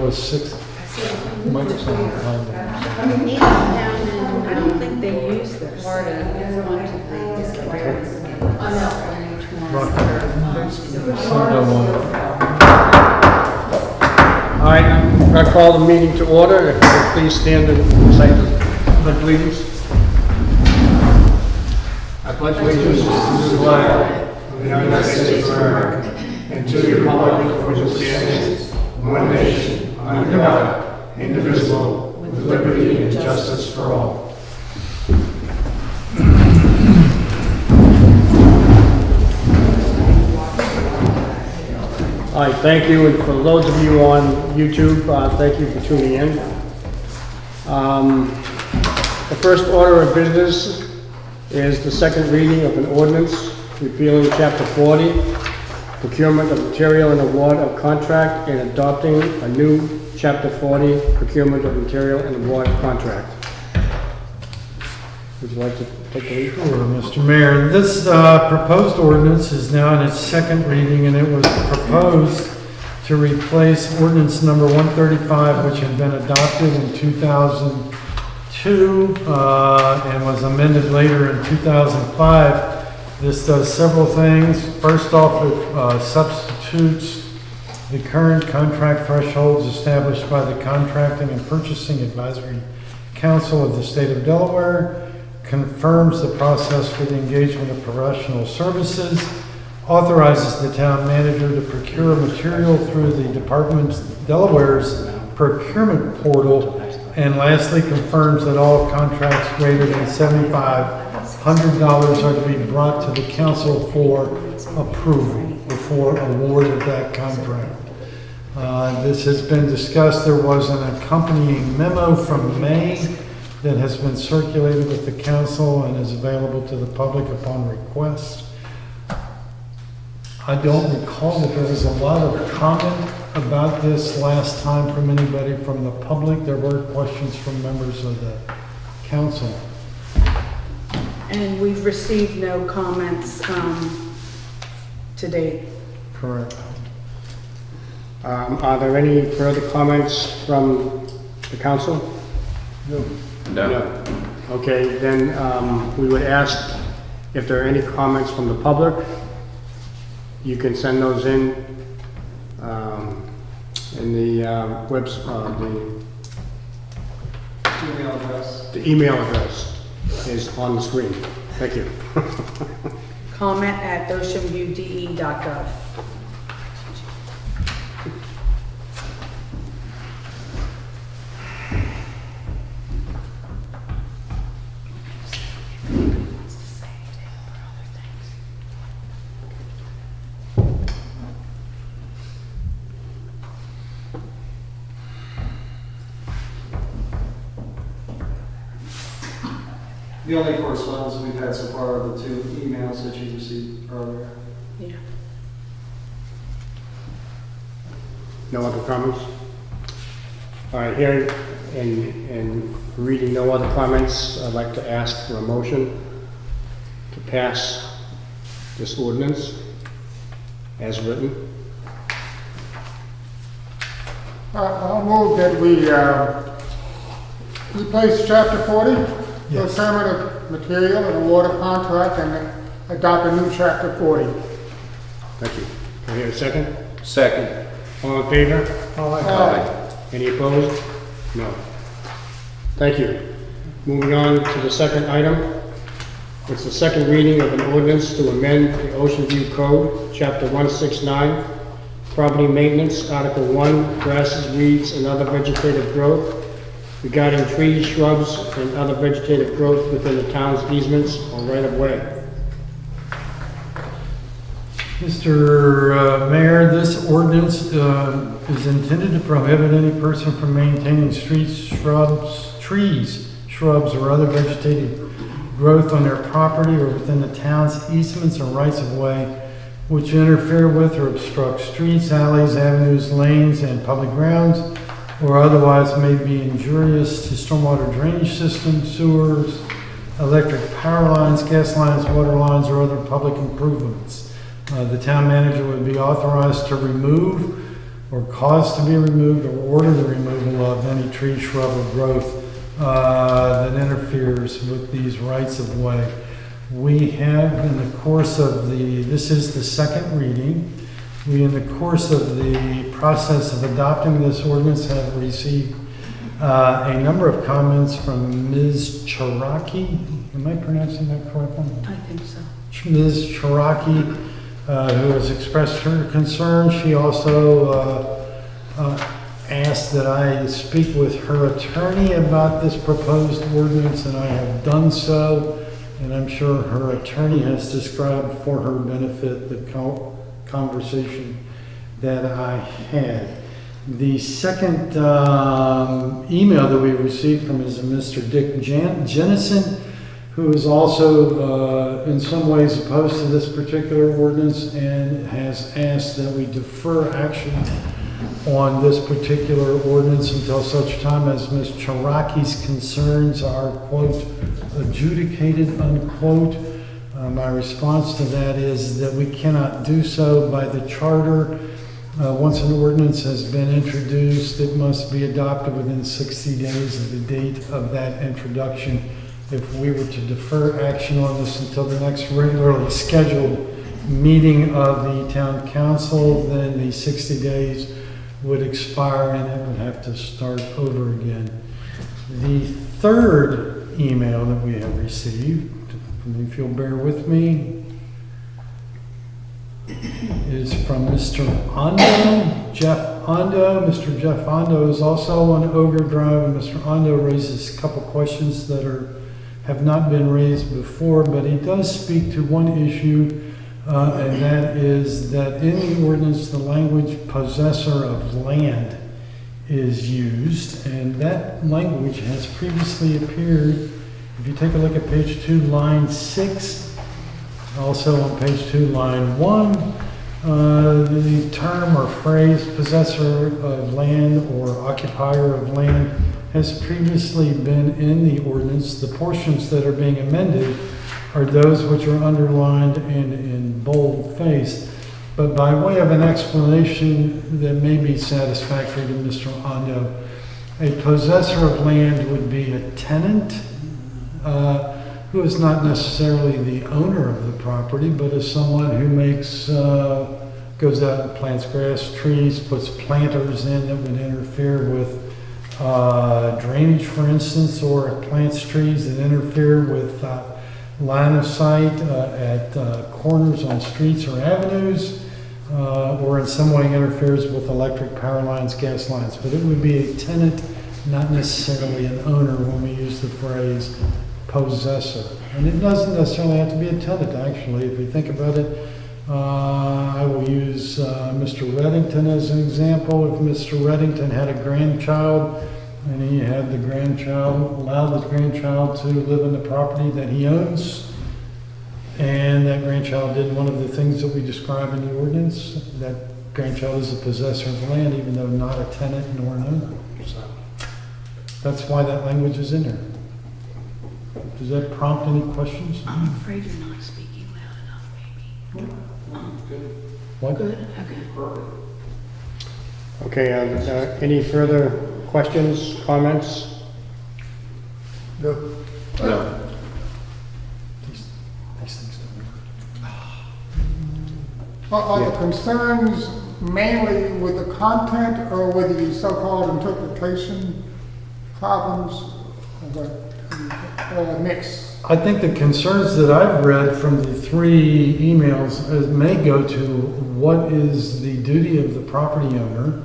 was 6. Might have sounded behind them. Even down in, I don't think they use this. Florida, there's one to the All right, I'm going to call the meeting to order. If you would please stand and recite the pledge allegiance. I pledge allegiance to the flag of the United States of America and to the republic for which it stands, one nation, under God, indivisible, with liberty and justice for all. All right, thank you, and for those of you on YouTube, thank you for tuning in. The first order of business is the second reading of an ordinance repealing Chapter 40, procurement of material and award of contract, and adopting a new Chapter 40, procurement of material and award of contract. Would you like to take the lead? Sure, Mr. Mayor. This proposed ordinance is now in its second reading, and it was proposed to replace ordinance number 135, which had been adopted in 2002 and was amended later in 2005. This does several things. First off, it substitutes the current contract thresholds established by the Contracting and Purchasing Advisory Council of the State of Delaware, confirms the process for the engagement of professional services, authorizes the town manager to procure material through the department's Delaware's procurement portal, and lastly confirms that all contracts greater than $7,500 are to be brought to the council for approval before award of that contract. This has been discussed. There was an accompanying memo from May that has been circulated with the council and is available to the public upon request. I don't recall that there was a lot of comment about this last time from anybody from the public. There were questions from members of the council. And we've received no comments to date. Correct. Are there any further comments from the council? No. No. Okay, then we would ask if there are any comments from the public. You can send those in the Email address. The email address is on the screen. Thank you. Comment at oceanviewde.gov. The only correspondence we've had so far are the 2 emails that you received earlier. Yeah. No other comments? All right, hearing and reading no other comments, I'd like to ask for a motion to pass this ordinance as written. I'll move that we replace Chapter 40, Yes. procurement of material and award of contract, and adopt a new Chapter 40. Thank you. Can I hear a second? Second. All in favor? Aye. Any opposed? No. Thank you. Moving on to the second item. It's the second reading of an ordinance to amend the Ocean View Code, Chapter 169, Property Maintenance, Article 1, Grasses, Weeds, and Other Vegetative Growth, regarding trees, shrubs, and other vegetative growth within the town's easements or right-of-way. Mr. Mayor, this ordinance is intended to prohibit any person from maintaining streets, shrubs, trees, shrubs, or other vegetative growth on their property or within the town's easements or rights-of-way which interfere with or obstruct streets, alleys, avenues, lanes, and public grounds, or otherwise may be injurious to stormwater drainage systems, sewers, electric power lines, gas lines, water lines, or other public improvements. The town manager would be authorized to remove or cause to be removed or order the removal of any tree, shrub, or growth that interferes with these rights of way. We have, in the course of this is the second reading, we, in the course of the process of adopting this ordinance, have received a number of comments from Ms. Cherokee. Am I pronouncing that correctly? I think so. Ms. Cherokee, who has expressed her concern. She also asked that I speak with her attorney about this proposed ordinance, and I have done so. And I'm sure her attorney has described for her benefit the conversation that I had. The second email that we received from is Mr. Dick Jennison, who is also in some ways opposed to this particular ordinance and has asked that we defer action on this particular ordinance until such time as Ms. Cherokee's concerns are, quote, adjudicated, unquote. My response to that is that we cannot do so by the charter. Once an ordinance has been introduced, it must be adopted within 60 days of the date of that introduction. If we were to defer action on this until the next regularly scheduled meeting of the town council, then the 60 days would expire and it would have to start over again. The third email that we have received, if you'll bear with me, is from Mr. Ondo, Jeff Ondo. Mr. Jeff Ondo is also on Ogre Drive, and Mr. Ondo raises a couple questions that have not been raised before, but he does speak to one issue, and that is that in the ordinance, the language possessor of land is used, and that language has previously appeared. If you take a look at page 2, line 6, also on page 2, line 1, the term or phrase possessor of land or occupier of land has previously been in the ordinance. The portions that are being amended are those which are underlined and in bold face. But by way of an explanation that may be satisfactory to Mr. Ondo, a possessor of land would be a tenant who is not necessarily the owner of the property, but is someone who goes out and plants grass, trees, puts planters in that would interfere with drainage, for instance, or plants trees that interfere with line of sight at corners on streets or avenues, or in some way interferes with electric power lines, gas lines. But it would be a tenant, not necessarily an owner when we use the phrase possessor. And it doesn't necessarily have to be a tenant, actually. If you think about it, I will use Mr. Reddington as an example. If Mr. Reddington had a grandchild and he had the grandchild, allowed the grandchild to live in the property that he owns, and that grandchild did one of the things that we describe in the ordinance, that grandchild is a possessor of land, even though not a tenant nor an owner. So that's why that language is in there. Does that prompt any questions? I'm afraid you're not speaking loud enough, maybe. What? Good, okay. Okay, any further questions, comments? No. These things don't work. Are the concerns mainly with the content or with the so-called interpretation problems? Mix? I think the concerns that I've read from the 3 emails may go to what is the duty of the property owner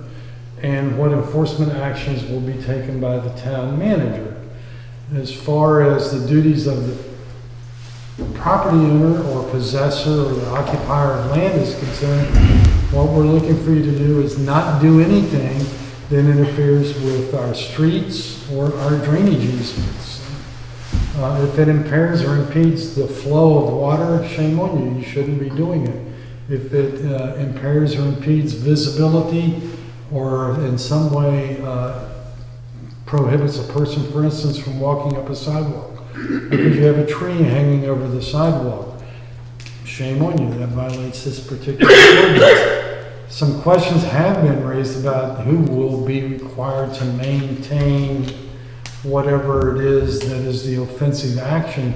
and what enforcement actions will be taken by the town manager. As far as the duties of the property owner or possessor or the occupier of land is concerned, what we're looking for you to do is not do anything that interferes with our streets or our drainage easements. If it impairs or impedes the flow of water, shame on you, you shouldn't be doing it. If it impairs or impedes visibility or in some way prohibits a person, for instance, from walking up a sidewalk because you have a tree hanging over the sidewalk, shame on you, that violates this particular ordinance. some questions have been raised about who will be required to maintain whatever it is that is the offensive action.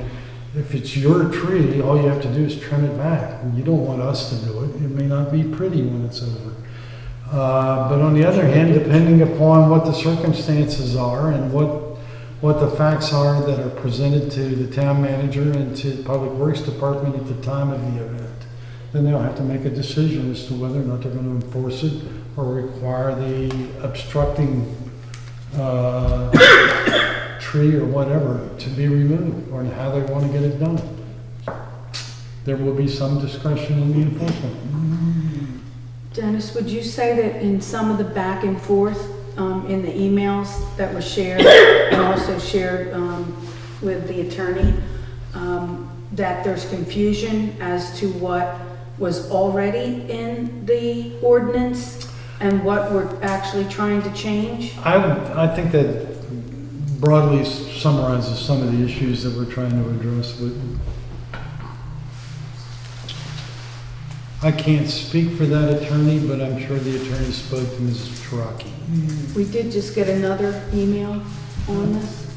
If it's your tree, all you have to do is trim it back. You don't want us to do it. It may not be pretty when it's over. But on the other hand, depending upon what the circumstances are and what the facts are that are presented to the town manager and to the Public Works Department at the time of the event, then they'll have to make a decision as to whether or not they're going to enforce it or require the obstructing tree or whatever to be removed, or how they want to get it done. There will be some discretion in the enforcement. Dennis, would you say that in some of the back and forth in the emails that were shared and also shared with the attorney, that there's confusion as to what was already in the ordinance and what we're actually trying to change? I think that broadly summarizes some of the issues that we're trying to address. I can't speak for that attorney, but I'm sure the attorney spoke to Mrs. Taraki. We did just get another email on this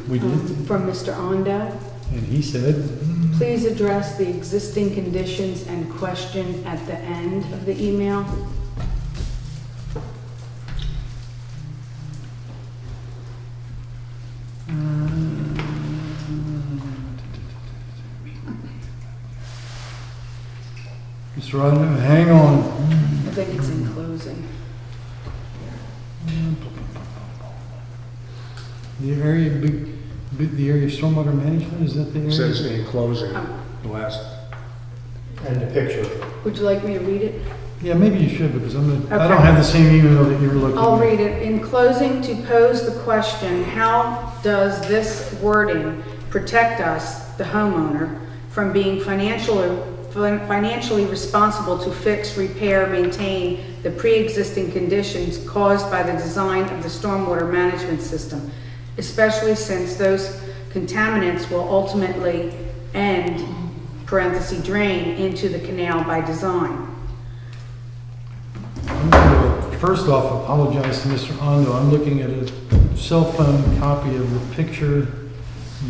We did, from Mr. Ondo. and he said, Please address the existing conditions and question at the end of the email. Mr. Rodman, hang on. I think it's in closing. The area, the area of stormwater management, is that the It area? says in closing, the last. And the picture. Would you like me to read it? Yeah, maybe you should, because I Okay. don't have the same email that you're looking at. I'll read it. In closing, to pose the question, how does this wording protect us, the homeowner, from being financially responsible to fix, repair, maintain the pre-existing conditions caused by the design of the stormwater management system, especially since those contaminants will ultimately end, parenthesis, drain into the canal by design. I'm going to first off apologize to Mr. Ondo. I'm looking at a cell phone copy of the picture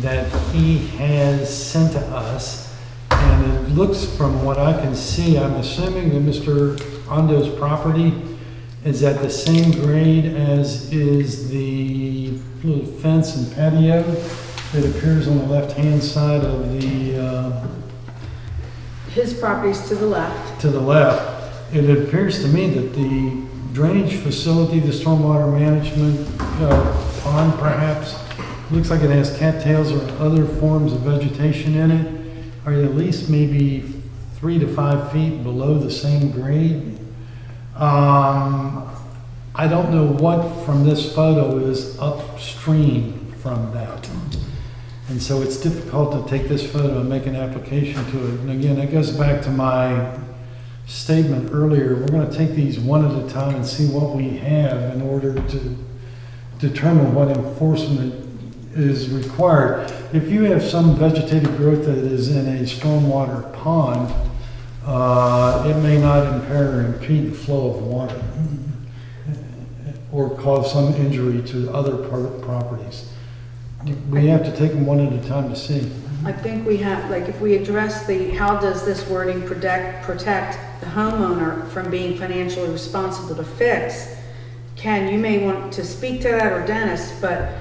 that he has sent to us. And it looks, from what I can see, I'm assuming that Mr. Ondo's property is at the same grade as is the little fence and patio that appears on the left-hand side of the, His property's to the left. to the left. It appears to me that the drainage facility, the stormwater management pond perhaps, looks like it has cattails or other forms of vegetation in it, are at least maybe 3 to 5 feet below the same grade. I don't know what from this photo is upstream from that. And so it's difficult to take this photo and make an application to it. And again, it goes back to my statement earlier. We're going to take these one at a time and see what we have in order to determine what enforcement is required. If you have some vegetative growth that is in a stormwater pond, it may not impair or impede the flow of water or cause some injury to other properties. We have to take them one at a time to see. I think we have, like, if we address the, how does this wording protect the homeowner from being financially responsible to fix? Ken, you may want to speak to that, or Dennis, but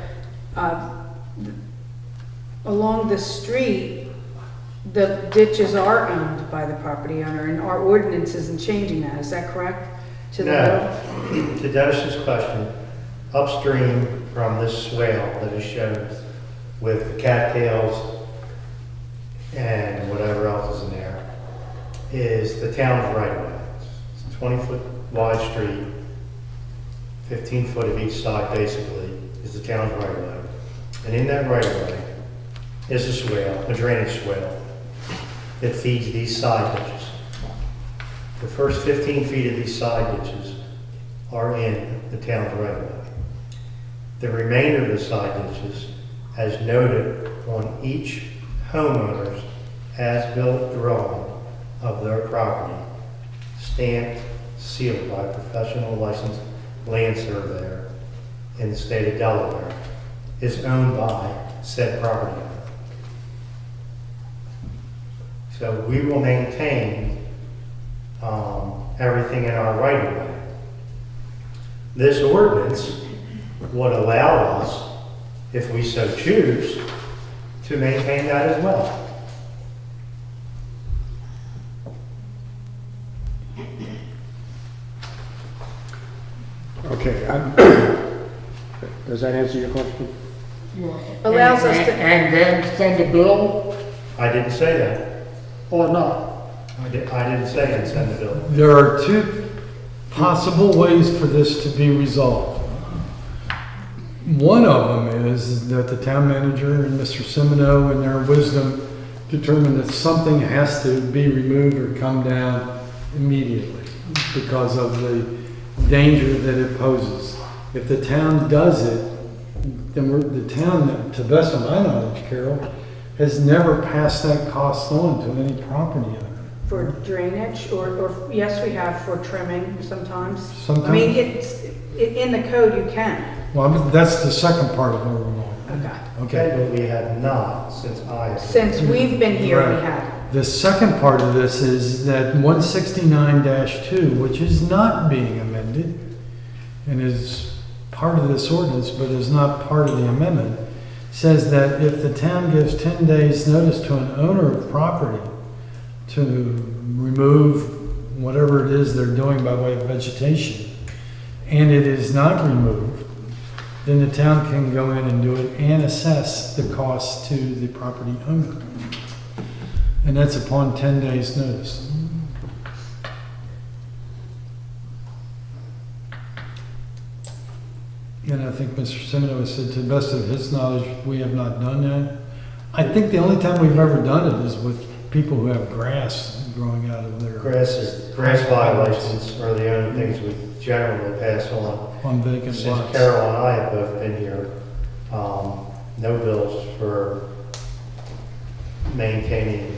along the street, the ditches are owned by the property owner, and our ordinance isn't changing that. Is that correct? To the No. To Dennis's question, upstream from this swale that is shown with the cattails and whatever else is in there is the town's right of way. It's a 20-foot wide street, 15 foot of each side basically is the town's right of way. And in that right of way is a swale, a drainage swale that feeds these side ditches. The first 15 feet of these side ditches are in the town's right of way. The remainder of the side ditches, as noted on each homeowner's as-built drawing of their property, stamped sealed by a professional licensed land surveyor in the state of Delaware, is owned by said property owner. So we will maintain everything in our right of way. This ordinance would allow us, if we so choose, to maintain that as well. Okay. Does that answer your question? Allows us to- And then send a bill I didn't say that. or not? I didn't say it, send the bill. There are two possible ways for this to be resolved. One of them is that the town manager and Mr. Semino, in their wisdom, determine that something has to be removed or come down immediately because of the danger that it poses. If the town does it, then the town, to the best of my knowledge, Carol, has never passed that cost on to any property owner. For drainage, or yes, we have for trimming sometimes. Sometimes. I mean, in the code you can. Well, that's the second part of where we're going. Okay. Okay. But we have not since I have. Since we've been here, we Right. have. The second part of this is that 169-2, which is not being amended and is part of this ordinance, but is not part of the amendment, says that if the town gives 10 days notice to an owner of property to remove whatever it is they're doing by way of vegetation, and it is not removed, then the town can go in and do it and assess the cost to the property owner. And that's upon 10 days notice. And I think Mr. Semino has said, to the best of his knowledge, we have not done that. I think the only time we've ever done it is with people who have grass growing out of their, Grass violations are the only things we generally pass on. vacant Since lots. Carol and I have both been here, no bills for maintaining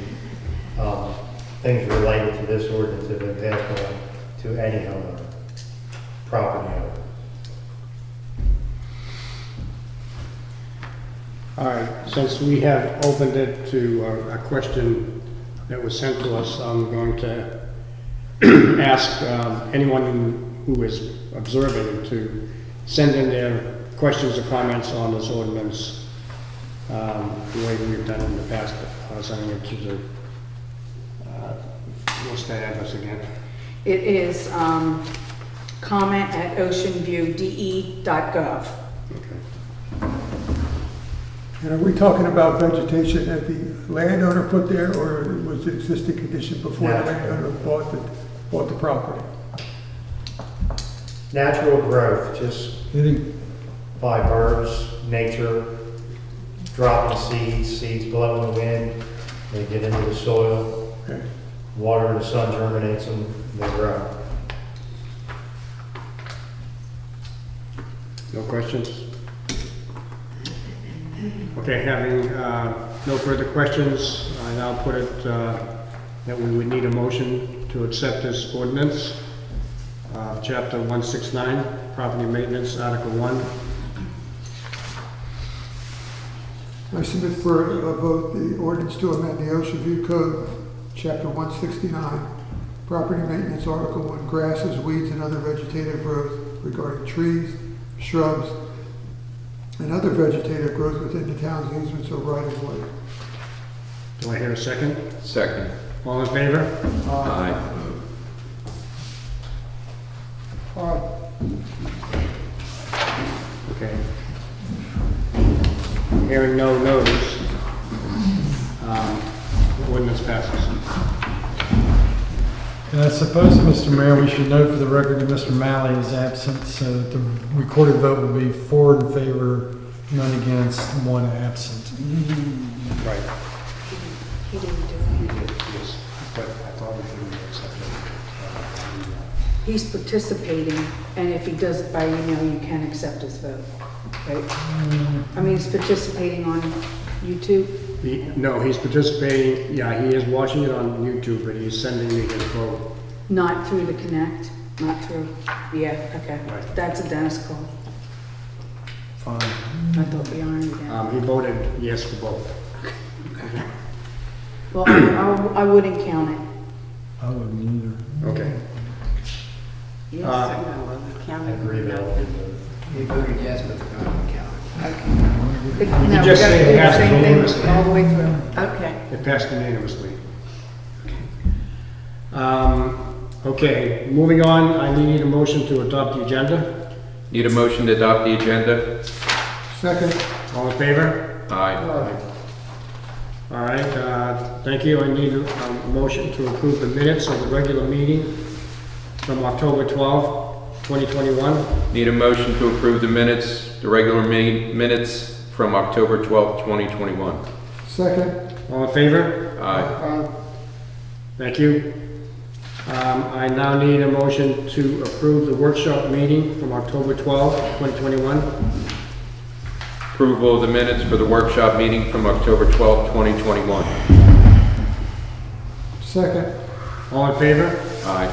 things related to this ordinance have been passed on to any homeowner, property owner. All right, since we have opened it to a question that was sent to us, I'm going to ask anyone who is observing to send in their questions or comments on this ordinance the way we've done in the past, sending it to the, what's that address again? It is comment@oceanviewde.gov. Okay. And are we talking about vegetation that the landowner put there, or was it existing condition before the Natural. landowner bought the property? Natural growth, just Anything- by birds, nature, dropping seeds blow in the wind, they get into the soil, Okay. water and the sun germinates them, they grow. No questions? Okay, having no further questions, I now put it that we would need a motion to accept this ordinance. Chapter 169, Property Maintenance, Article 1. I submit for a vote the ordinance to amend the Ocean View Code, Chapter 169, Property Maintenance, Article 1, grasses, weeds, and other vegetative growth regarding trees, shrubs, and other vegetative growth within the town's easements or right-of-way. Do I hear a second? Second. All in favor? Aye. Okay. Hearing no no's, the ordinance passes. And I suppose, Mr. Mayor, we should note for the record that Mr. Malley is absent, so that the recorded vote will be 4 in favor, none against, 1 absent. Right. He didn't do it. Yes, but I thought we didn't accept it. He's participating, and if he does it by email, you can accept his vote, right? I mean, he's participating on YouTube. No, he's participating, yeah, he is watching it on YouTube, but he's sending me his vote. Not through the Connect? Not true. Yeah, okay. Right. That's a Dennis call. Fine. I thought we ironed it out. He voted yes for both. Well, I wouldn't count it. I wouldn't either. Okay. Yes, Uh, I know, well, the county. I agree that He voted yes, but the county counted. No, we just gotta say do it the has same to thing vote. all the way through. Okay. It passed unanimously. Okay, moving on, I need a motion to adopt the agenda. Need a motion to adopt the agenda? Second. All in favor? Aye. All right, thank you. I need a motion to approve the minutes of the regular meeting from October 12th, 2021. Need a motion to approve the minutes, the regular minutes from October 12th, 2021. Second. All in favor? Aye. Thank you. I now need a motion to approve the workshop meeting from October 12th, 2021. Approval of the minutes for the workshop meeting from October 12th, 2021. Second. All in favor? Aye.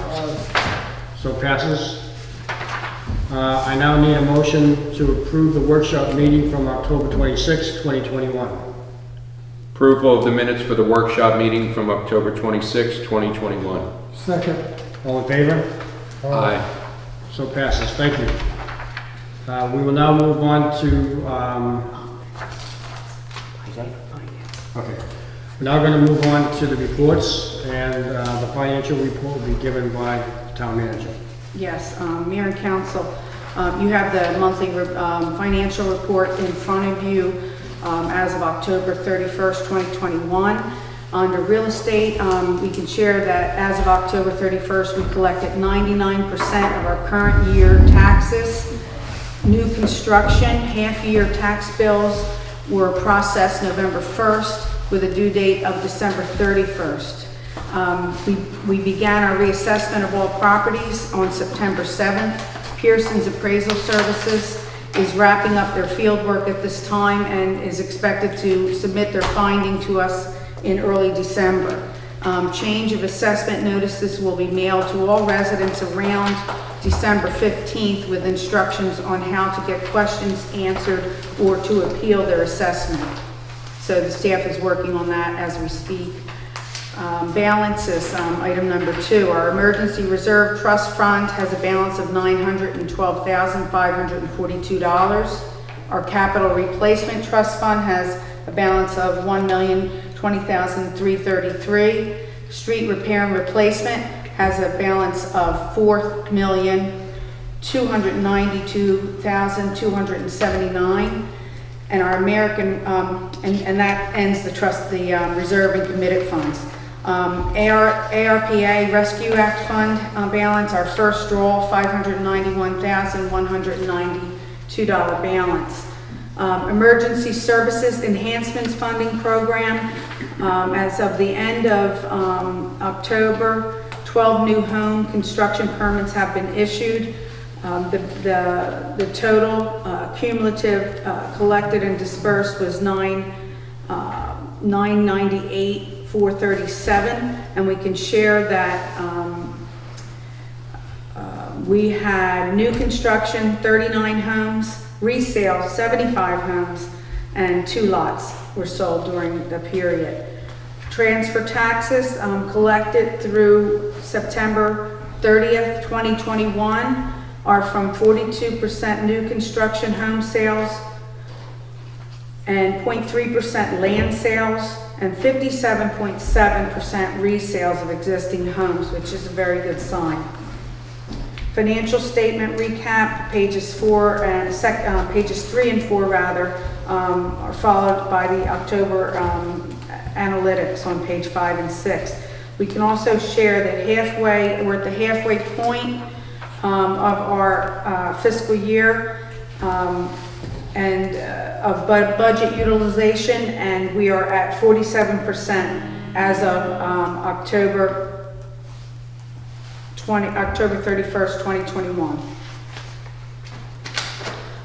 So passes. I now need a motion to approve the workshop meeting from October 26th, 2021. Approval of the minutes for the workshop meeting from October 26th, 2021. Second. All in favor? Aye. So passes. Thank you. We will now move on to, okay. We're now going to move on to the reports, and the financial report will be given by the town manager. Yes, Mayor and Council, you have the monthly financial report in front of you as of October 31st, 2021. Under real estate, we can share that as of October 31st, we collected 99% of our current year taxes. New construction, half-year tax bills were processed November 1st with a due date of December 31st. We began our reassessment of all properties on September 7th. Pearson's Appraisal Services is wrapping up their field work at this time and is expected to submit their finding to us in early December. Change of assessment notices will be mailed to all residents around December 15th with instructions on how to get questions answered or to appeal their assessment. So the staff is working on that as we speak. Balances, item number 2. Our emergency reserve trust fund has a balance of $912,542. Our capital replacement trust fund has a balance of $1,020,333. Street repair and replacement has a balance of $4,292,279. And our American, and that ends the trust, the reserve and committed funds. ARPA Rescue Act Fund balance, our first draw, $591,192 balance. Emergency Services Enhancements Funding Program, as of the end of October, 12 new home construction permits have been issued. The total cumulative collected and dispersed was $998,437, and we can share that we had new construction 39 homes, resale 75 homes, and 2 lots were sold during the period. Transfer taxes collected through September 30th, 2021 are from 42% new construction home sales and 0.3% land sales and 57.7% resales of existing homes, which is a very good sign. Financial statement recap, pages 3 and 4 rather, are followed by the October analytics on page 5 and 6. We can also share that we're at the halfway point of our fiscal year and of budget utilization, and we are at 47% as of October 31st, 2021.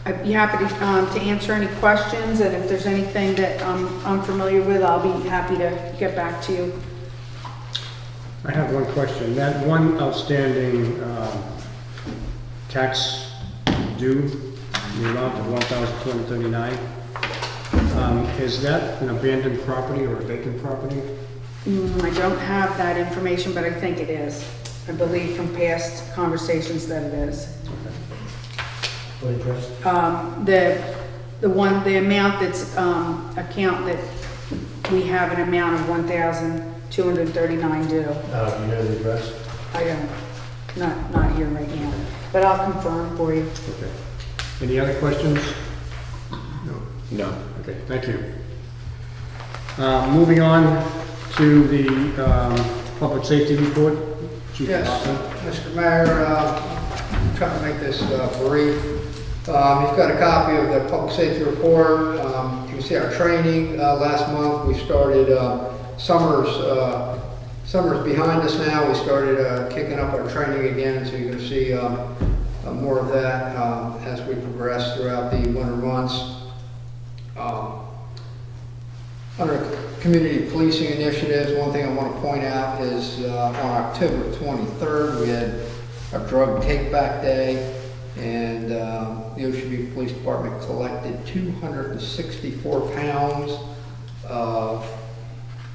I'd be happy to answer any questions, and if there's anything that I'm unfamiliar with, I'll be happy to get back to you. I have one question. That one outstanding tax due in the amount of $1,239. Is that an abandoned property or a vacant property? I don't have that information, but I think it is. I believe from past conversations that it is. What address? The amount that's, account that we have an amount of $1,239 due. You know the address? I don't, not here right now, but I'll confirm for you. Okay. Any other questions? No. Okay, thank you. Moving on to the public safety report. Chief Yes, Hoffman. Mr. Mayor, I'm trying to make this brief. You've got a copy of the public safety report. You can see our training last month. We started summer's behind us now. We started kicking up our training again, so you're going to see more of that as we progress throughout the winter months. Under community policing initiatives, one thing I want to point out is on October 23rd, we had our drug take-back day, and the Ocean View Police Department collected 264 pounds of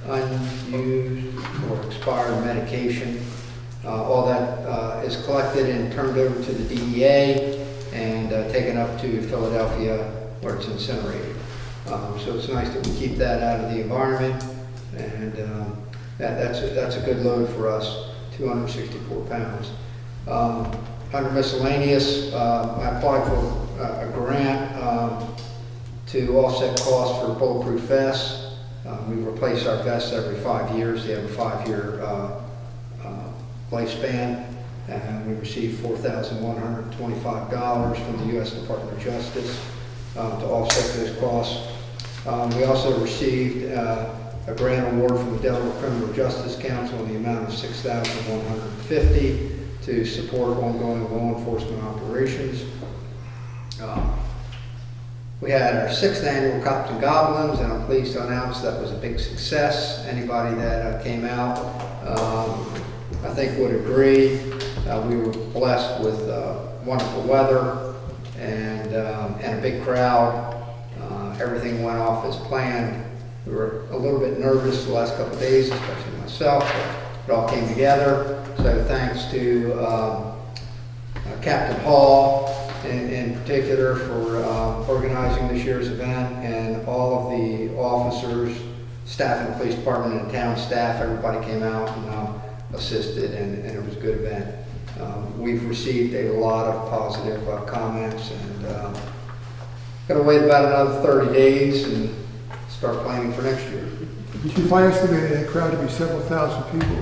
unused or expired medication. All that is collected and turned over to the DEA and taken up to Philadelphia where it's incinerated. So it's nice that we keep that out of the environment, and that's a good load for us, 264 pounds. Under miscellaneous, I applied for a grant to offset costs for bulletproof vests. We replace our vests every 5 years. They have a 5-year lifespan, and we received $4,125 from the U.S. Department of Justice to offset those costs. We also received a grant award from the Delaware Criminal Justice Council in the amount of $6,150 to support ongoing law enforcement operations. We had our 6th annual Cops and Goblins, and I'm pleased to announce that was a big success. Anybody that came out, I think would agree. We were blessed with wonderful weather and a big crowd. Everything went off as planned. We were a little bit nervous the last couple of days, especially myself, but it all came together. So thanks to Captain Hall in particular for organizing this year's event, and all of the officers, staff in the police department and town staff, everybody came out and assisted, and it was a good event. We've received a lot of positive comments, and gonna wait about another 30 days and start planning for next year. Did you find estimated that crowd to be several thousand people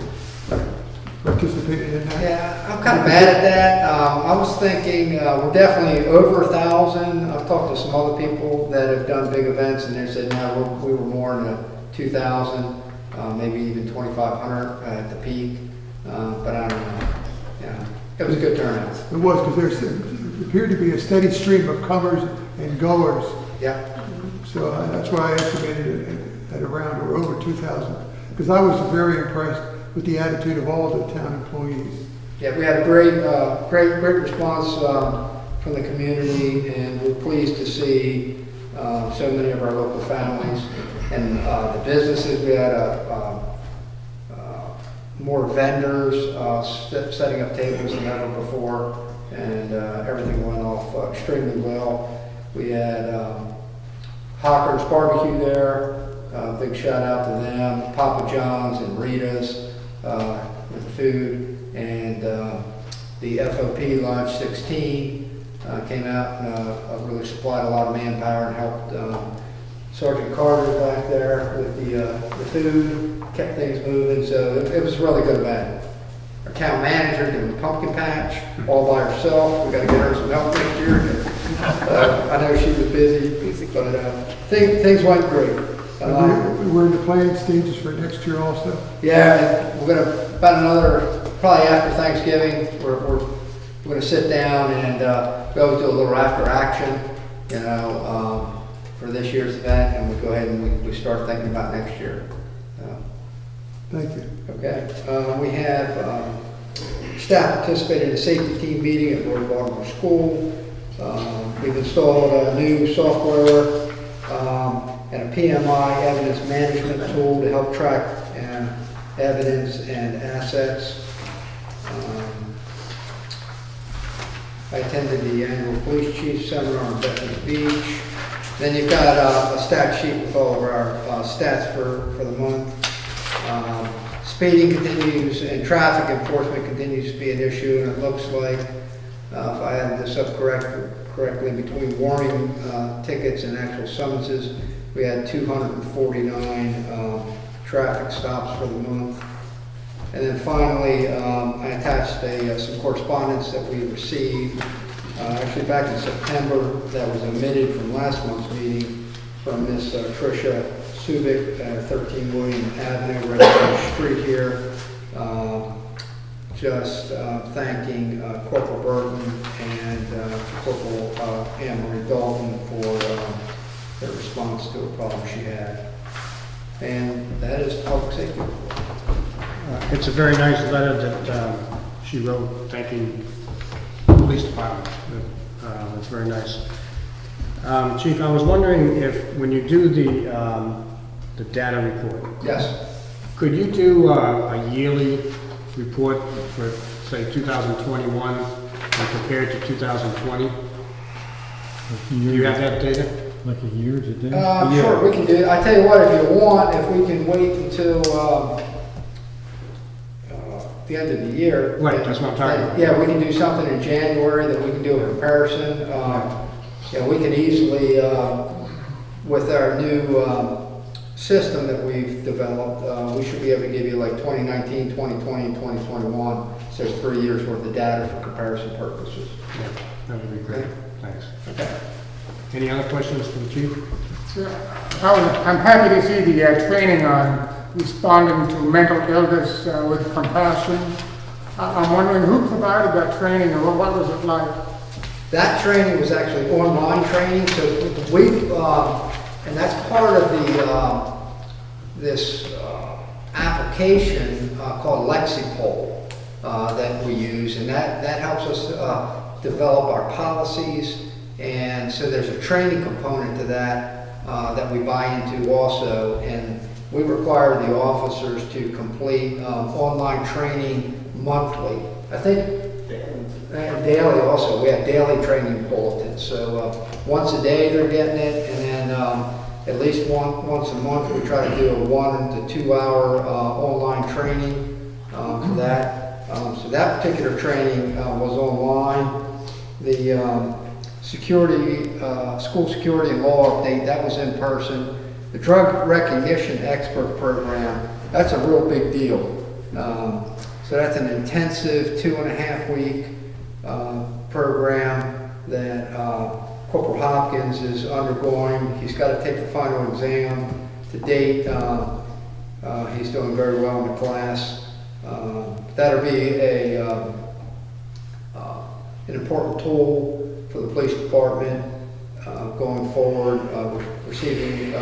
participated in that? Yeah, I'm kind of bad at that. I was thinking we're definitely over 1,000. I've talked to some other people that have done big events, and they said no, we were more in the 2,000, maybe even 2,500 at the peak. But I don't know. Yeah, it was a good turnout. It was, because there appeared to be a steady stream of comers and goers. Yeah. So that's why I estimated it at around or over 2,000. Because I was very impressed with the attitude of all the town employees. Yeah, we had a great response from the community, and we're pleased to see so many of our local families and the businesses. We had more vendors setting up tables than ever before, and everything went off extremely well. We had Hawker's Barbecue there. Big shout out to them. Papa John's and Rita's with the food, and the FOP Lodge 16 came out and really supplied a lot of manpower and helped Sergeant Carter back there with the food, kept things moving, so it was a really good event. Our town manager doing the pumpkin patch all by herself. We got to get her some help next year. I know she was busy, but things went great. We're in the planning stages for next year also. Yeah, we're gonna about another, probably after Thanksgiving, we're gonna sit down and go do a little after action, you know, for this year's event, and we'll go ahead and we start thinking about next year. Thank you. Okay, we have Staff participated in a safety team meeting at Lord Baltimore School. We've installed a new software and a PMI evidence management tool to help track evidence and assets. I attended the annual police chief seminar on Veterans Beach. Then you've got a stat sheet with all of our stats for the month. Speeding continues and traffic enforcement continues to be an issue, and it looks like, if I added this up correctly, between warning tickets and actual summonses, we had 249 traffic stops for the month. And then finally, I attached some correspondence that we received, actually back in September, that was omitted from last month's meeting, from Miss Tricia Subic, 13 William Avenue, right on the street here, just thanking Corporal Burton and Corporal Anne-Marie Dalton for their response to a problem she had. And that is public safety. It's a very nice letter that she wrote thanking the police department. It's very nice. Chief, I was wondering if, when you do the data report, Yes. could you do a yearly report for, say, 2021 and compare it to 2020? Do you have that data? Like a year to do? Sure, we can do it. I tell you what, if you want, if we can wait until the end of the year. Right, that's what I'm talking about. Yeah, we can do something in January that we can do a comparison. Yeah, we can easily, with our new system that we've developed, we should be able to give you like 2019, 2020, 2021. So there's 3 years worth of data for comparison purposes. Yeah, that would be great. Thanks. Okay. Any other questions for the chief? I'm happy to see the training on responding to mental illness with compassion. I'm wondering who provided that training and what was it like? That training was actually online training, so we, and that's part of the this application called LexiPol that we use, and that helps us develop our policies. And so there's a training component to that that we buy into also, and we require the officers to complete online training monthly. I think daily also. We have daily training bulletins. So once a day they're getting it, and then at least once a month we try to do a 1 to 2 hour online training for that. So that particular training was online. The security, school security and law update, that was in person. The drug recognition expert program, that's a real big deal. So that's an intensive 2.5 week program that Corporal Hopkins is undergoing. He's got to take the final exam. To date, he's doing very well in the class. That'll be an important tool for the police department going forward. We're receiving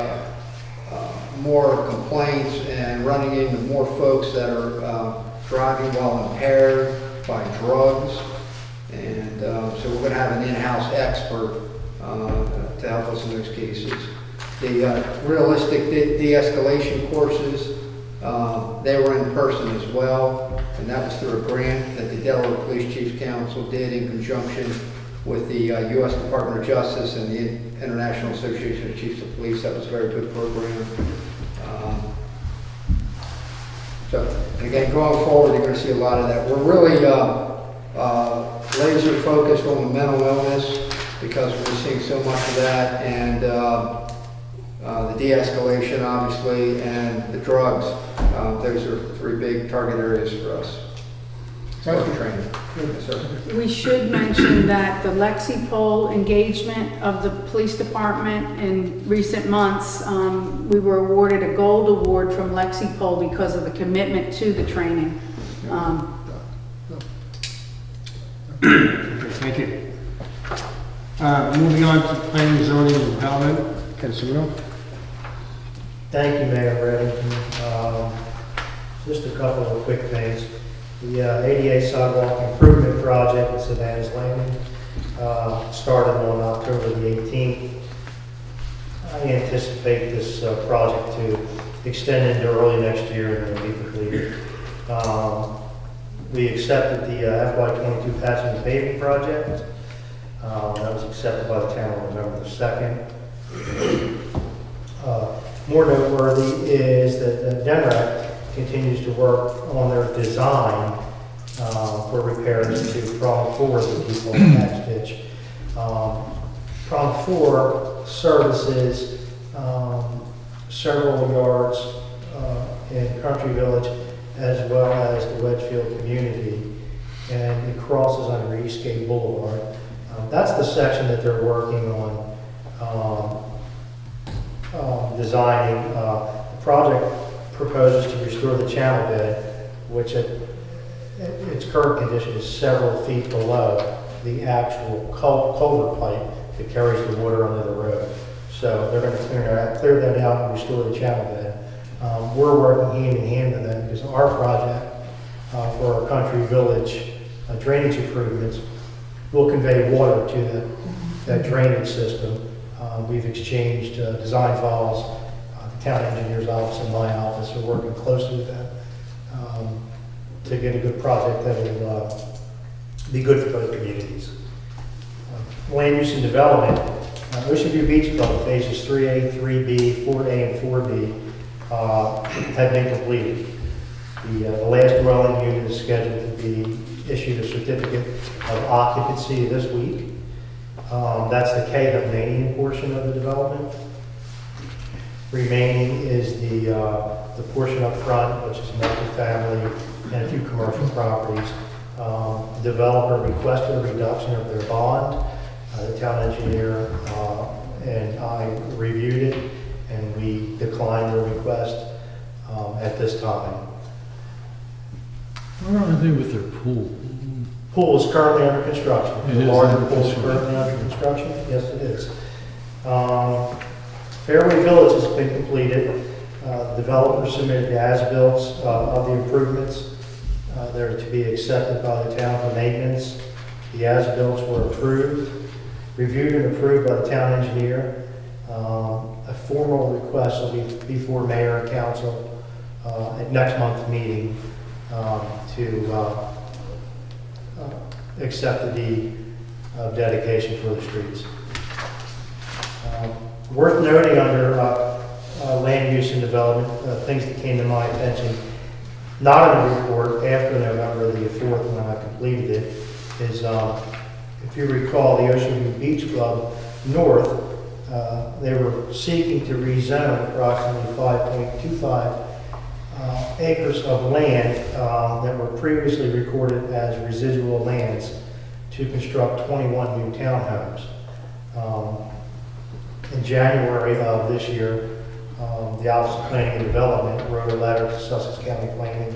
more complaints and running into more folks that are driving while impaired by drugs. And so we're going to have an in-house expert to help us in those cases. The realistic de-escalation courses, they were in person as well, and that was through a grant that the Delaware Police Chiefs Council did in conjunction with the U.S. Department of Justice and the International Association of Chiefs of Police. That was a very good program. And again, going forward, you're going to see a lot of that. We're really laser focused on the mental illness because we're seeing so much of that, and the de-escalation, obviously, and the drugs. Those are 3 big target areas for us. Training. Yes, sir. We should mention that the LexiPol engagement of the police department in recent months, we were awarded a gold award from LexiPol because of the commitment to the training. Thank you. Moving on to planning, zoning, and development. Ken Simino. Thank you, Mayor Reddington. Just a couple of quick things. The ADA sidewalk improvement project at Savannah's Landing started on October the 18th. I anticipate this project to extend into early next year and then be completed. We accepted the FY22 patching and paving project. That was accepted by the town on November the 2nd. More noteworthy is that DENREC continues to work on their design for repairs to prong 4 of the default patch ditch. Prong 4 services several yards in Country Village as well as the Wedgefield community, and it crosses under Eastgate Boulevard. That's the section that they're working on designing. The project proposes to restore the channel bed, which at its current condition is several feet below the actual culvert pipe that carries the water under the road. So they're going to clear that out and restore the channel bed. We're working hand in hand with them because our project for our Country Village drainage improvements will convey water to that drainage system. We've exchanged design files. The town engineer's office and my office are working closely with them to get a good project that will be good for both communities. Land use and development. Ocean View Beach Club phases 3A, 3B, 4A, and 4B have been completed. The last dwelling unit is scheduled to be issued a certificate of occupancy this week. That's the K-Hovnanian portion of the development. Remaining is the portion up front, which is multifamily and a few commercial properties. Developer requested a reduction of their bond. The town engineer and I reviewed it, and we declined the request at this time. Where are they with their pool? Pool is currently under construction. It The is larger under pool is construction. currently under construction. Yes, it is. Fairway Village has been completed. Developer submitted the as-built of the improvements. They're to be accepted by the town for maintenance. The as-built were approved, reviewed and approved by the town engineer. A formal request will be before mayor and council at next month's meeting to accept the deed of dedication for the streets. Worth noting under land use and development, things that came to my attention, not in the report after November the 4th when I completed it, is if you recall the Ocean View Beach Club North, they were seeking to rezone approximately 5.25 acres of land that were previously recorded as residual lands to construct 21 new townhomes. In January of this year, the Office of Planning and Development wrote a letter to Sussex County Planning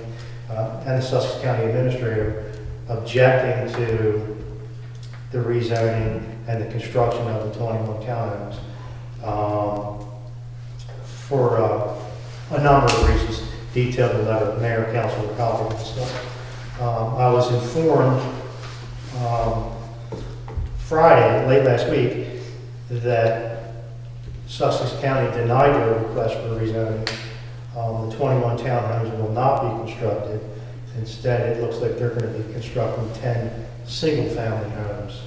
and the Sussex County Administrator objecting to the rezoning and the construction of the 21 townhomes for a number of reasons. Detailed in the letter, mayor, council, and copies and stuff. I was informed Friday, late last week, that Sussex County denied their request for rezoning. The 21 townhomes will not be constructed. Instead, it looks like they're going to be constructing 10 single-family homes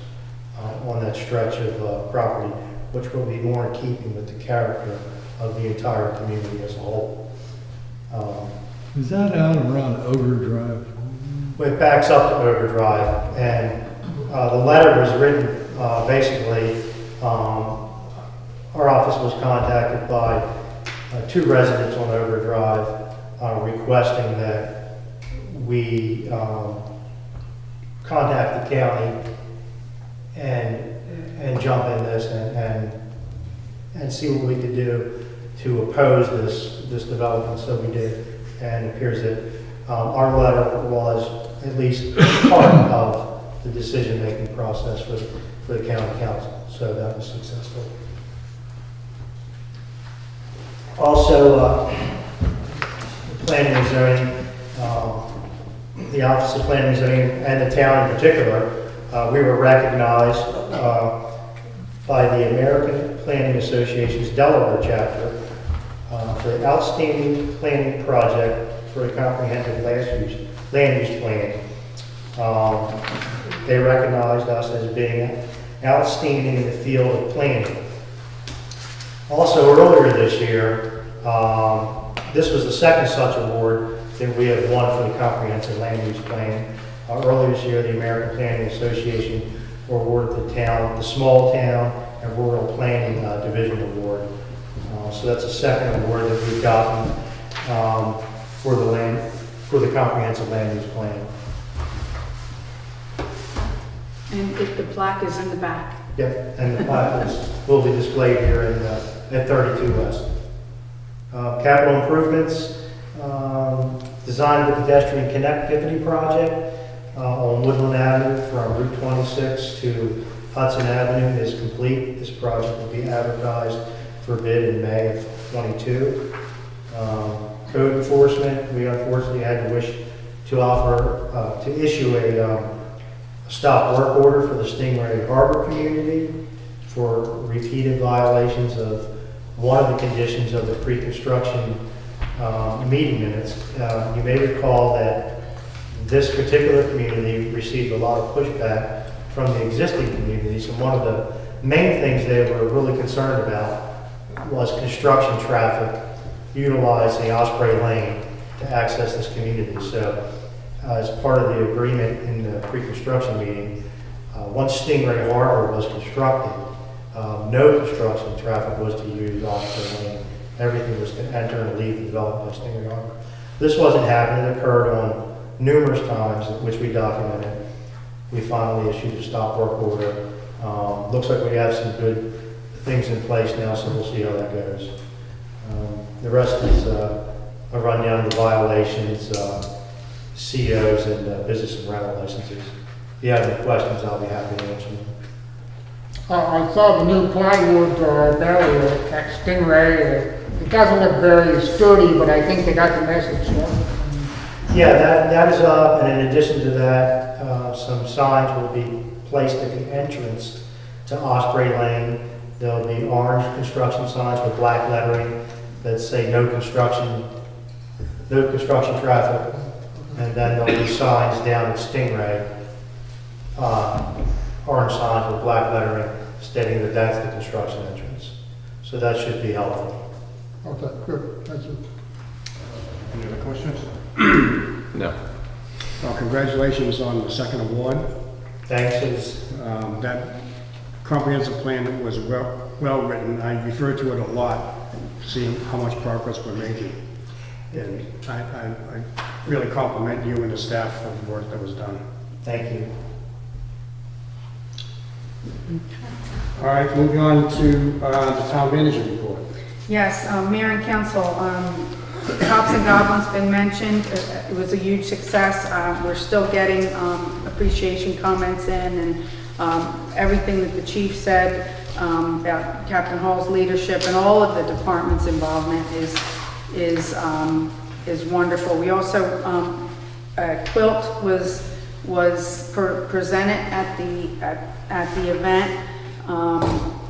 on that stretch of property, which will be more in keeping with the character of the entire community as a whole. Is that out around Overdrive? It backs up to Overdrive, and the letter was written basically. Our office was contacted by 2 residents on Overdrive requesting that we contact the county and jump in this and see what we could do to oppose this development. So we did, and it appears that our letter was at least part of the decision-making process for the county council. So that was successful. Also, the planning and zoning, the the Office of Planning and Zoning and the town in particular, we were recognized by the American Planning Association's Delaware chapter for the outstanding planning project for a comprehensive land use plan. They recognized us as being outstanding in the field of planning. Also, earlier this year, this was the second such award that we have won for the comprehensive land use plan. Earlier this year, the American Planning Association awarded the Small Town and Rural Planning Division Award. So that's the second award that we've gotten for the comprehensive land use plan. And the plaque is in the back. Yep, and the plaque will be displayed here at 32 West. Capital improvements, design of the pedestrian connectivity project on Woodland Avenue from Route 26 to Hudson Avenue is complete. This project will be advertised for bid in May of 22. Code enforcement, we unfortunately had to wish to issue a stop work order for the Stingray Harbor community for repeated violations of one of the conditions of the pre-construction meeting minutes. You may recall that this particular community received a lot of pushback from the existing communities, and one of the main things they were really concerned about was construction traffic utilizing Osprey Lane to access this community. So as part of the agreement in the pre-construction meeting, once Stingray Harbor was constructed, no construction traffic was to use Osprey Lane. Everything was to enter and leave the development of Stingray Harbor. This wasn't happening. It occurred on numerous times, which we documented. We finally issued a stop work order. Looks like we have some good things in place now, so we'll see how that goes. The rest is a rundown of the violations, COs, and business and rental licenses. If you have any questions, I'll be happy to answer them. I saw the new plywood barrier at Stingray. It doesn't look very sturdy, but I think they got the message. Yeah, that is up, and in addition to that, some signs will be placed at the entrance to Osprey Lane. There'll be orange construction signs with black lettering that say no construction traffic, and then there'll be signs down at Stingray, orange signs with black lettering stating that that's the construction entrance. So that should be helpful. Okay, good, thank you. Any other questions? No. Well, congratulations on the second award. Thanks. That comprehensive plan was well written. I refer to it a lot, seeing how much progress we're making. And I really compliment you and the staff for the work that was done. Thank you. All right, moving on to the town manager report. Yes, Mayor and Council, Cops and Goblins been mentioned. It was a huge success. We're still getting appreciation comments in, and everything that the chief said about Captain Hall's leadership and all of the department's involvement is wonderful. We also a quilt was presented at the event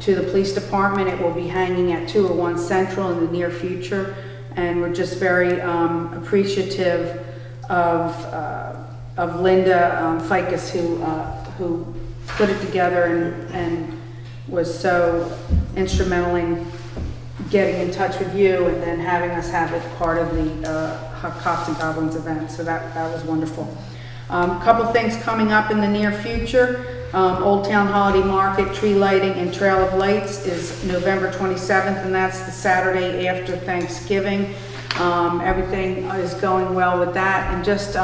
to the police department. It will be hanging at 201 Central in the near future, and we're just very appreciative of Linda Ficus, who put it together and was so instrumental in getting in touch with you and then having us have it part of the Cops and Goblins event. So that was wonderful. A couple things coming up in the near future. Old Town Holiday Market, tree lighting and Trail of Lights is November 27th, and that's the Saturday after Thanksgiving. Everything is going well with that, and just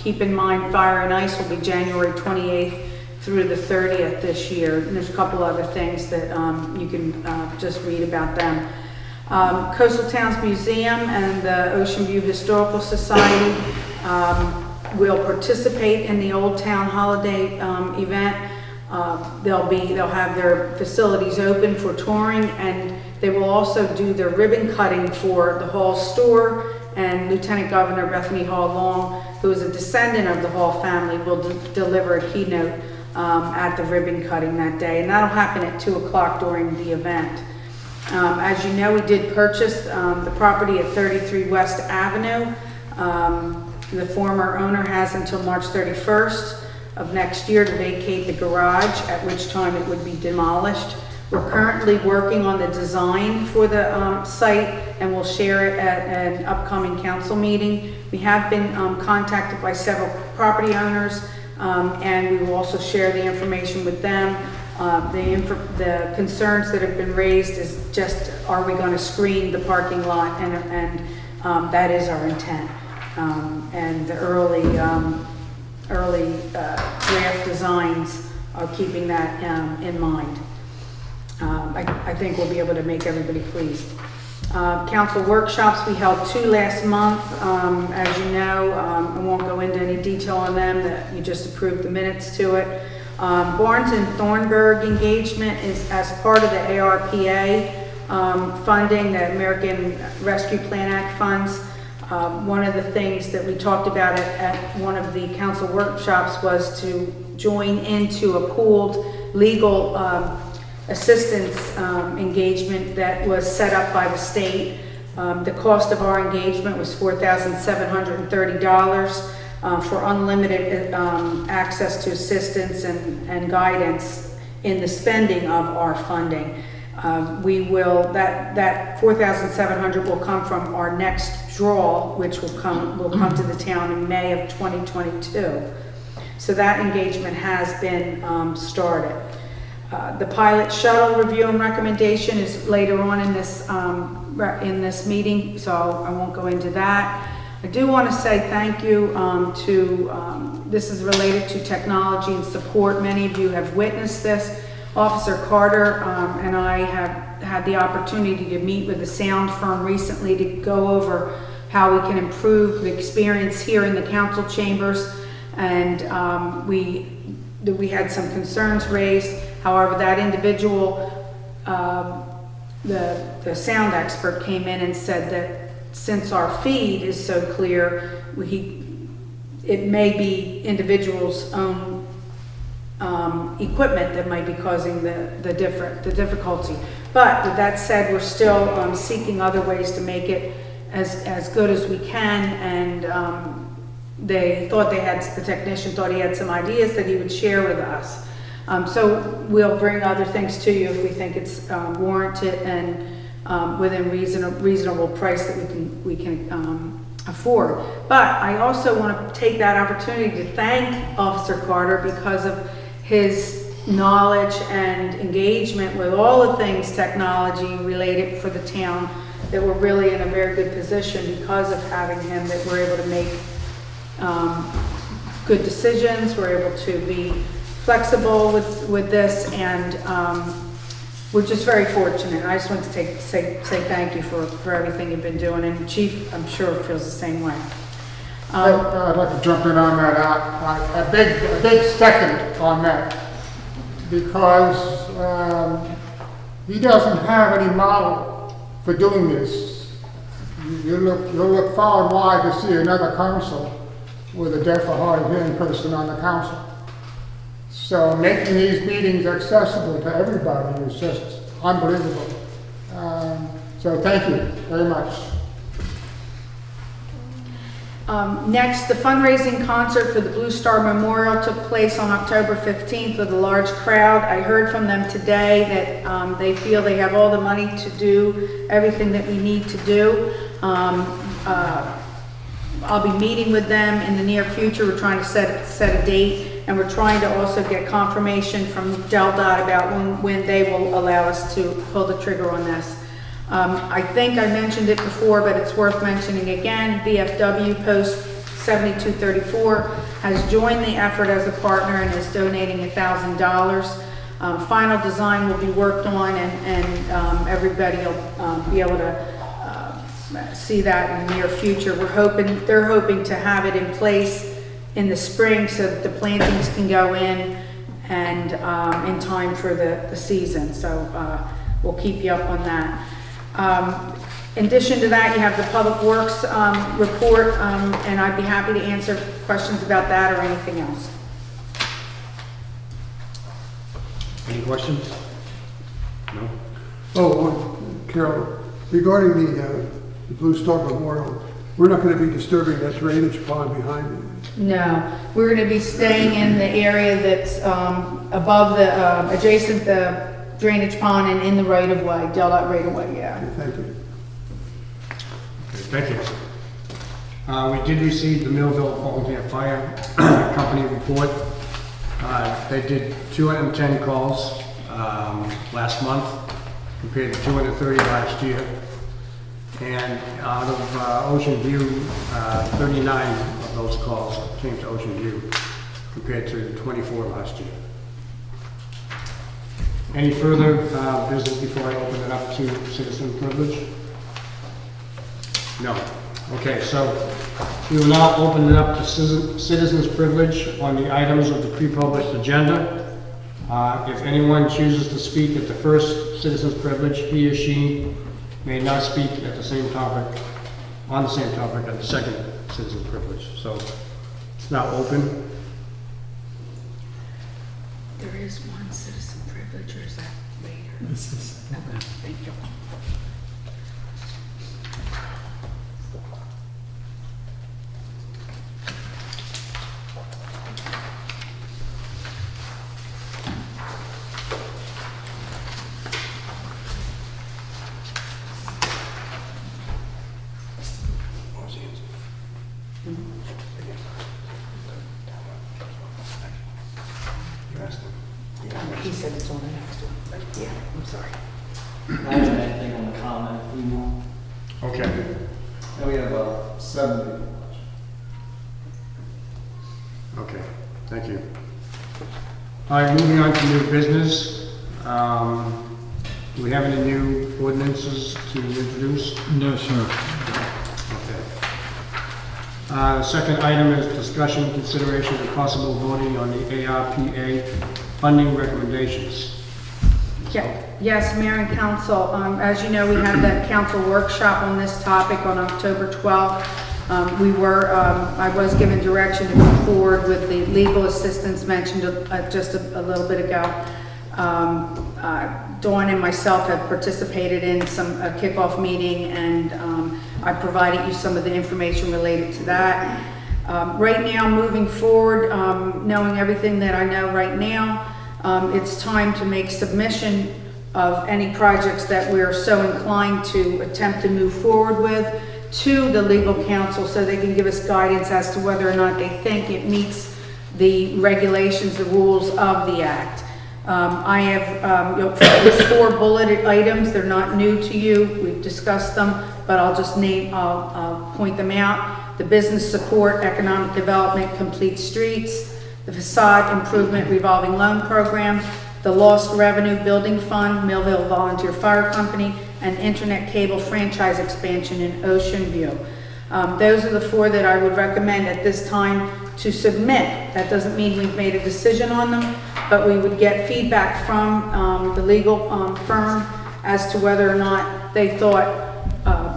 keep in mind Fire and Ice will be January 28th through the 30th this year. And there's a couple other things that you can just read about them. Coastal Towns Museum and the Ocean View Historical Society will participate in the Old Town Holiday event. They'll have their facilities open for touring, and they will also do their ribbon cutting for the Hall store, and Lieutenant Governor Bethany Hall Long who is a descendant of the Hall family, will deliver a keynote at the ribbon cutting that day, and that'll happen at 2 o'clock during the event. As you know, we did purchase the property at 33 West Avenue. The former owner has until March 31st of next year to vacate the garage, at which time it would be demolished. We're currently working on the design for the site, and we'll share it at an upcoming council meeting. We have been contacted by several property owners, and we will also share the information with them. The concerns that have been raised is just, are we going to screen the parking lot? And that is our intent. And the early draft designs are keeping that in mind. I think we'll be able to make everybody pleased. Council workshops, we held 2 last month. As you know, I won't go into any detail on them, that you just approved the minutes to it. Barnes and Thornburg engagement is as part of the ARPA funding, the American Rescue Plan Act funds. One of the things that we talked about at one of the council workshops was to join into a pooled legal assistance engagement that was set up by the state. The cost of our engagement was $4,730 for unlimited access to assistance and guidance in the spending of our funding. That $4,700 will come from our next draw, which will come to the town in May of 2022. So that engagement has been started. The pilot shuttle review and recommendation is later on in this meeting, so I won't go into that. I do want to say thank you this is related to technology and support. Many of you have witnessed this. Officer Carter and I have had the opportunity to meet with a sound firm recently to go over how we can improve the experience here in the council chambers, and we had some concerns raised. However, that individual, the sound expert, came in and said that since our feed is so clear, it may be individuals' own equipment that might be causing the difficulty. But with that said, we're still seeking other ways to make it as good as we can, and the technician thought he had some ideas that he would share with us. So we'll bring other things to you if we think it's warranted and within reasonable price that we can afford. But I also want to take that opportunity to thank Officer Carter because of his knowledge and engagement with all the things technology related for the town, that we're really in a very good position because of having him, that we're able to make good decisions, we're able to be flexible with this, and we're just very fortunate. I just want to say thank you for everything you've been doing, and Chief, I'm sure, feels the same way. I'd like to jump in on that. A big second on that, because he doesn't have any model for doing this. You'll look far and wide to see another council with a deaf or hard of hearing person on the council. So making these meetings accessible to everybody is just unbelievable. So thank you very much. Next, the fundraising concert for the Blue Star Memorial took place on October 15th with a large crowd. I heard from them today that they feel they have all the money to do everything that we need to do. I'll be meeting with them in the near future. We're trying to set a date, and we're trying to also get confirmation from DelDOT about when they will allow us to pull the trigger on this. I think I mentioned it before, but it's worth mentioning again. VFW Post 7234 has joined the effort as a partner and is donating $1,000. Final design will be worked on, and everybody will be able to see that in the near future. They're hoping to have it in place in the spring so that the plantings can go in and in time for the season. So we'll keep you up on that. In addition to that, you have the Public Works report, and I'd be happy to answer questions about that or anything else. Any questions? No? Oh, Carol, regarding the Blue Star Memorial, we're not going to be disturbing that drainage pond behind it. No, we're going to be staying in the area that's above the, adjacent the drainage pond and in the right-of-way, Del-Dot right-of-way, yeah. Okay, thank you. Thank you. We did receive the Millville Volunteer Fire Company report. They did 210 calls last month compared to 230 last year. And out of Ocean View, 39 of those calls came to Ocean View compared to 24 last year. Any further business before I open it up to citizen privilege? No. Okay, so we will now open it up to citizens privilege on the items of the pre-published agenda. If anyone chooses to speak at the first citizens privilege, he or she may not speak at the same topic, on the same topic at the second citizen privilege. So it's now open. There is one citizen privilege, or is that later? This is. Okay, thank you. He said it's on the next one, but yeah, I'm sorry. I haven't had anything on the comment email. Okay. And we have 7 people watching. Okay, thank you. All right, moving on to new business. Do we have any new ordinances to introduce? No, sir. Okay. The second item is discussion, consideration, and possible voting on the ARPA funding recommendations. Yes, Mayor and Council, as you know, we had that council workshop on this topic on October 12th. I was given direction to move forward with the legal assistance mentioned just a little bit ago. Dawn and myself have participated in a kickoff meeting, and I provided you some of the information related to that. Right now, moving forward, knowing everything that I know right now, it's time to make submission of any projects that we're so inclined to attempt to move forward with to the legal counsel so they can give us guidance as to whether or not they think it meets the regulations, the rules of the act. I have there's 4 bulleted items. They're not new to you. We've discussed them, but I'll point them out. The business support, economic development, complete streets, the facade improvement revolving loan program, the lost revenue building fund, Millville Volunteer Fire Company, and internet cable franchise expansion in Ocean View. Those are the 4 that I would recommend at this time to submit. That doesn't mean we've made a decision on them, but we would get feedback from the legal firm as to whether or not they thought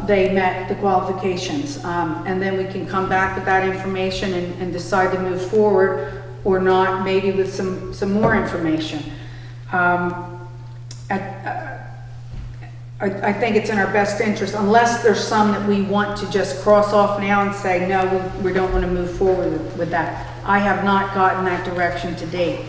they met the qualifications. And then we can come back with that information and decide to move forward or not, maybe with some more information. I think it's in our best interest, unless there's some that we want to just cross off now and say, no, we don't want to move forward with that. I have not gotten that direction to date.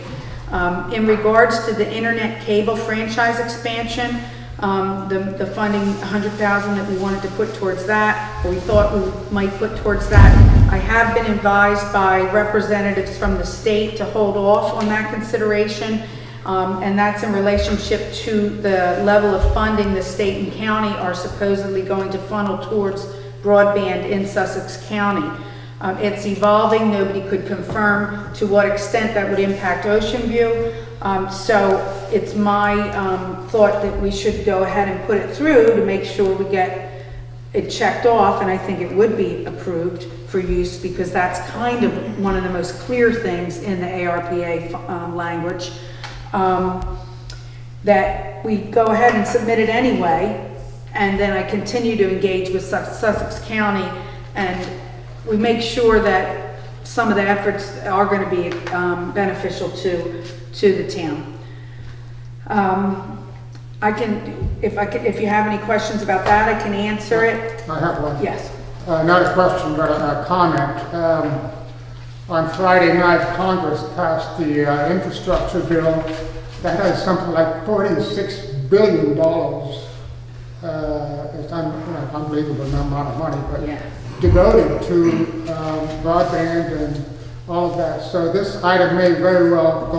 In regards to the internet cable franchise expansion, the funding, $100,000 that we wanted to put towards that, or we thought we might put towards that, I have been advised by representatives from the state to hold off on that consideration. And that's in relationship to the level of funding the state and county are supposedly going to funnel towards broadband in Sussex County. It's evolving. Nobody could confirm to what extent that would impact Ocean View. So it's my thought that we should go ahead and put it through to make sure we get it checked off, and I think it would be approved for use because that's kind of one of the most clear things in the ARPA language. That we go ahead and submit it anyway, and then I continue to engage with Sussex County, and we make sure that some of the efforts are going to be beneficial to the town. If you have any questions about that, I can answer it. I have one. Yes. Not a question, but a comment. On Friday night, Congress passed the infrastructure bill that has something like $46 billion. It's an unbelievable amount of money, but Yeah. devoted to broadband and all of that. So this item may very well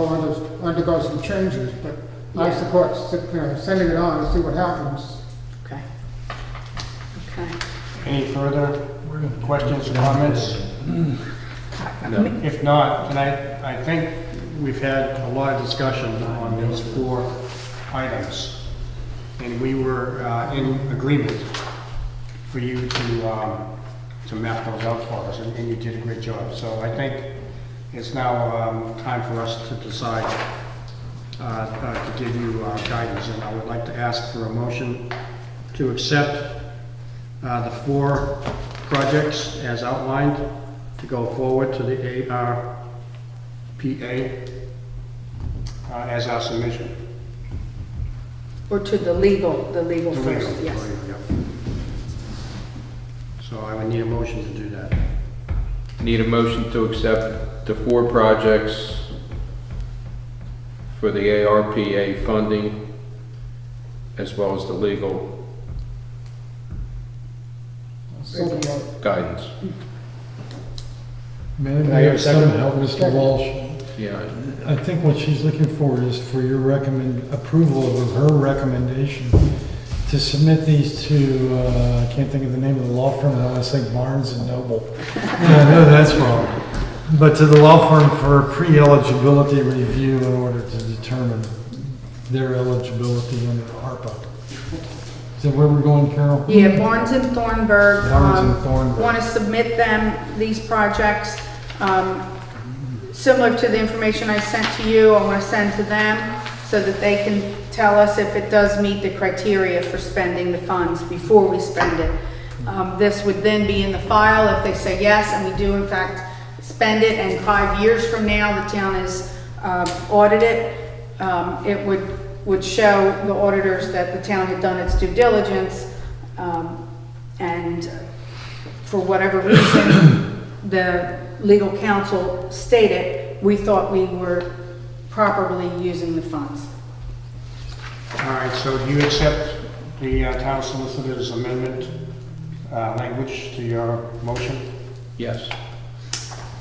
undergo some changes, but I Yeah. support sending it on and see what happens. Okay. Okay. Any further questions or comments? No. If not, then I think we've had a lot of discussion on these 4 items. And we were in agreement for you to map those out for us, and you did a great job. So I think it's now time for us to decide to give you guidance. And I would like to ask for a motion to accept the 4 projects as outlined to go forward to the ARPA as our submission. Or to the legal first, yes. So I would need a motion to do that. Need a motion to accept the 4 projects for the ARPA funding as well as the legal guidance. May Can I hear a second? some help, Mr. Walsh? Yeah, I think what she's looking for is for your approval of her recommendation to submit these to, I can't think of the name of the law firm, I want to say Barnes and Noble. Yeah, no, that's wrong. But to the law firm for pre-eligibility review in order to determine their eligibility under ARPA. Is that where we're going, Carol? Yeah, Barnes and Thornburg. Barnes and Thornburg. Want to submit them, these projects, similar to the information I sent to you, I want to send to them so that they can tell us if it does meet the criteria for spending the funds before we spend it. This would then be in the file if they say yes, and we do in fact spend it, and 5 years from now the town is audited. It would show the auditors that the town had done its due diligence, and for whatever reason, the legal counsel stated we thought we were properly using the funds. All right, so do you accept the town solicitor's amendment language to your motion? yes.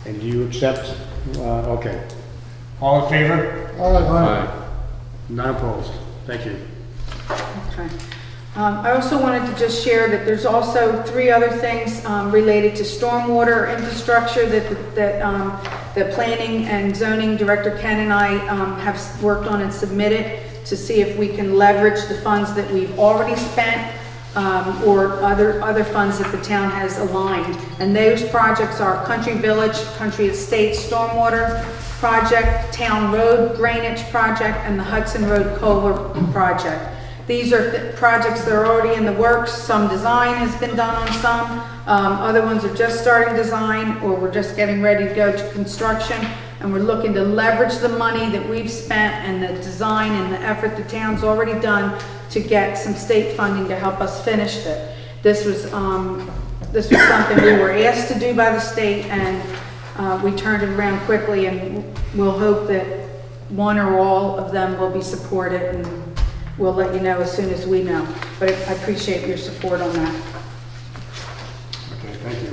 And do you accept, okay. All in favor? Aye. None opposed. Thank you. Okay. I also wanted to just share that there's also 3 other things related to stormwater infrastructure that the planning and zoning director Ken and I have worked on and submitted to see if we can leverage the funds that we've already spent or other funds that the town has aligned. And those projects are Country Village, Country Estates Stormwater Project, Town Road Drainage Project, and the Hudson Road Culvert Project. These are projects that are already in the works. Some design has been done on some. Other ones are just starting design, or we're just getting ready to go to construction. And we're looking to leverage the money that we've spent and the design and the effort the town's already done to get some state funding to help us finish it. This was something we were asked to do by the state, and we turned it around quickly, and we'll hope that one or all of them will be supported, and we'll let you know as soon as we know. But I appreciate your support on that. Okay, thank you.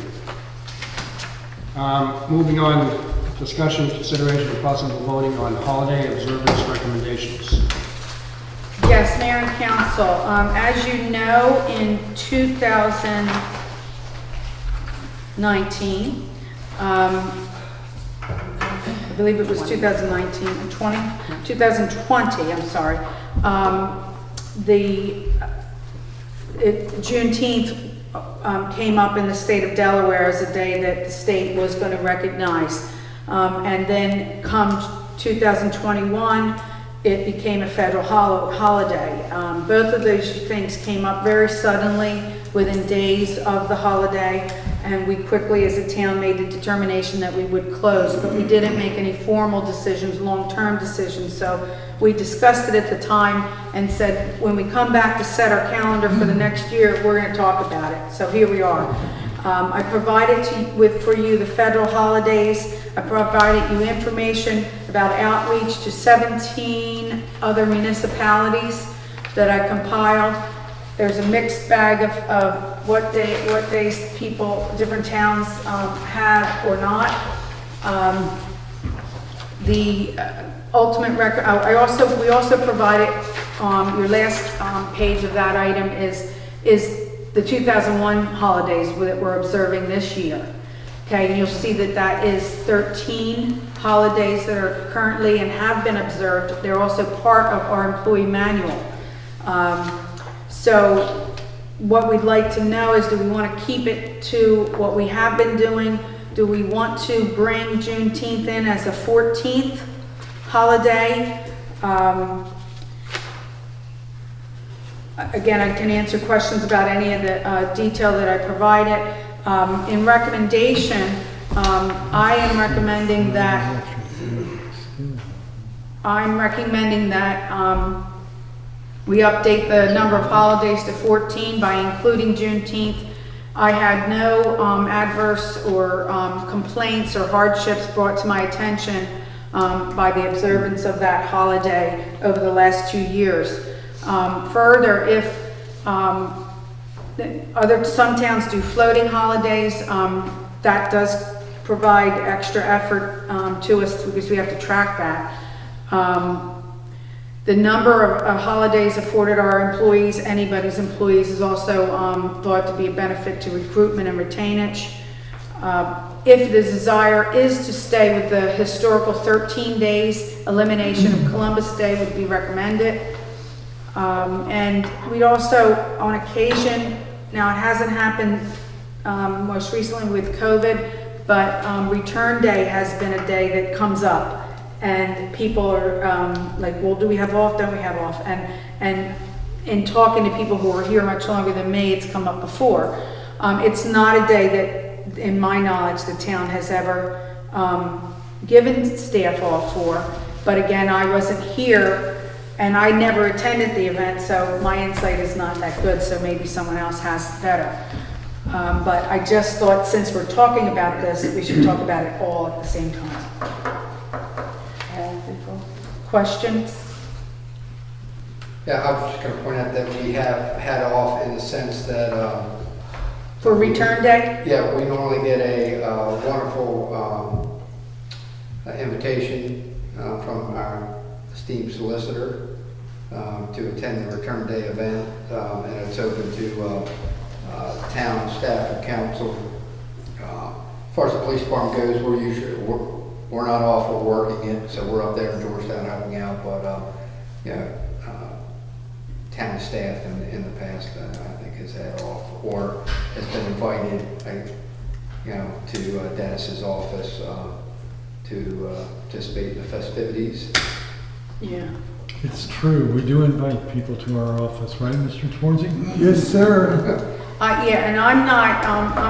Moving on, discussion, consideration, and possible voting on holiday observance recommendations. Yes, Mayor and Council, as you know, in 2019, I believe it was 2019, 2020, I'm sorry, Juneteenth came up in the state of Delaware as a day that the state was going to recognize. And then come 2021, it became a federal holiday. Both of those things came up very suddenly within days of the holiday, and we quickly as a town made the determination that we would close, but we didn't make any formal decisions, long-term decisions. So we discussed it at the time and said, when we come back to set our calendar for the next year, we're going to talk about it. So here we are. I provided for you the federal holidays. I provided you information about outreach to 17 other municipalities that I compiled. There's a mixed bag of what days people, different towns have or not. The ultimate record, we also provided, your last page of that item is the 2001 holidays that we're observing this year. Okay, and you'll see that that is 13 holidays that are currently and have been observed. They're also part of our employee manual. So what we'd like to know is, do we want to keep it to what we have been doing? Do we want to bring Juneteenth in as a 14th holiday? Again, I can answer questions about any of the detail that I provided. In recommendation, I am recommending that we update the number of holidays to 14 by including Juneteenth. I had no adverse or complaints or hardships brought to my attention by the observance of that holiday over the last 2 years. Further, if some towns do floating holidays, that does provide extra effort to us because we have to track that. The number of holidays afforded our employees, anybody's employees, is also thought to be a benefit to recruitment and retainage. If the desire is to stay with the historical 13 days, elimination of Columbus Day would be recommended. And we'd also, on occasion, now it hasn't happened most recently with COVID, but Return Day has been a day that comes up. And people are like, well, do we have off? Don't we have off? And in talking to people who are here much longer than me, it's come up before. It's not a day that, in my knowledge, the town has ever given staff off for. But again, I wasn't here and I never attended the event, so my insight is not that good, so maybe someone else has better. But I just thought, since we're talking about this, we should talk about it all at the same time. Questions? Yeah, I was just going to point out that we have had off in the sense that... For Return Day? Yeah, we normally get a wonderful invitation from our esteemed solicitor to attend the Return Day event, and it's open to town staff and council. As far as the police department goes, we're not off, we're working it, so we're up there in Georgetown helping out, but town staff in the past, I think, has had off, or has been invited, to Dennis's office to participate in the festivities. Yeah. It's true, we do invite people to our office, right, Mr. Twarzy? Yes, sir. Yeah, and I'm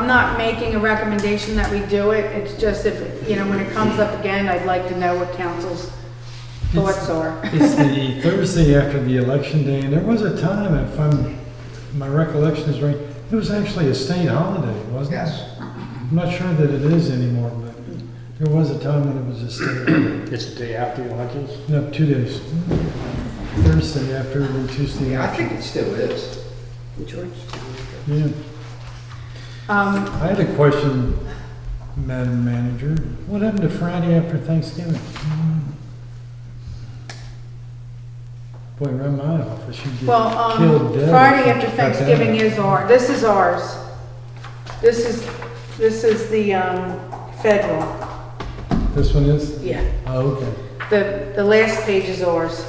not making a recommendation that we do it. It's just, if when it comes up again, I'd like to know what council's thoughts are. It's the Thursday after the election day, and there was a time, if my recollection is right, it was actually a state holiday, wasn't it? Yes. I'm not sure that it is anymore, but there was a time when it was a state holiday. It's the day after the elections? No, 2 days. Thursday after and Tuesday Yeah, I after. think it still is. Georgetown. Yeah. I had a question, Madam Manager. What happened to Friday after Thanksgiving? Boy, around my office, you get Well, killed dead. Friday after Cut down. Thanksgiving is this is ours. This is the federal. This one is? Yeah. Oh, okay. The last page is ours.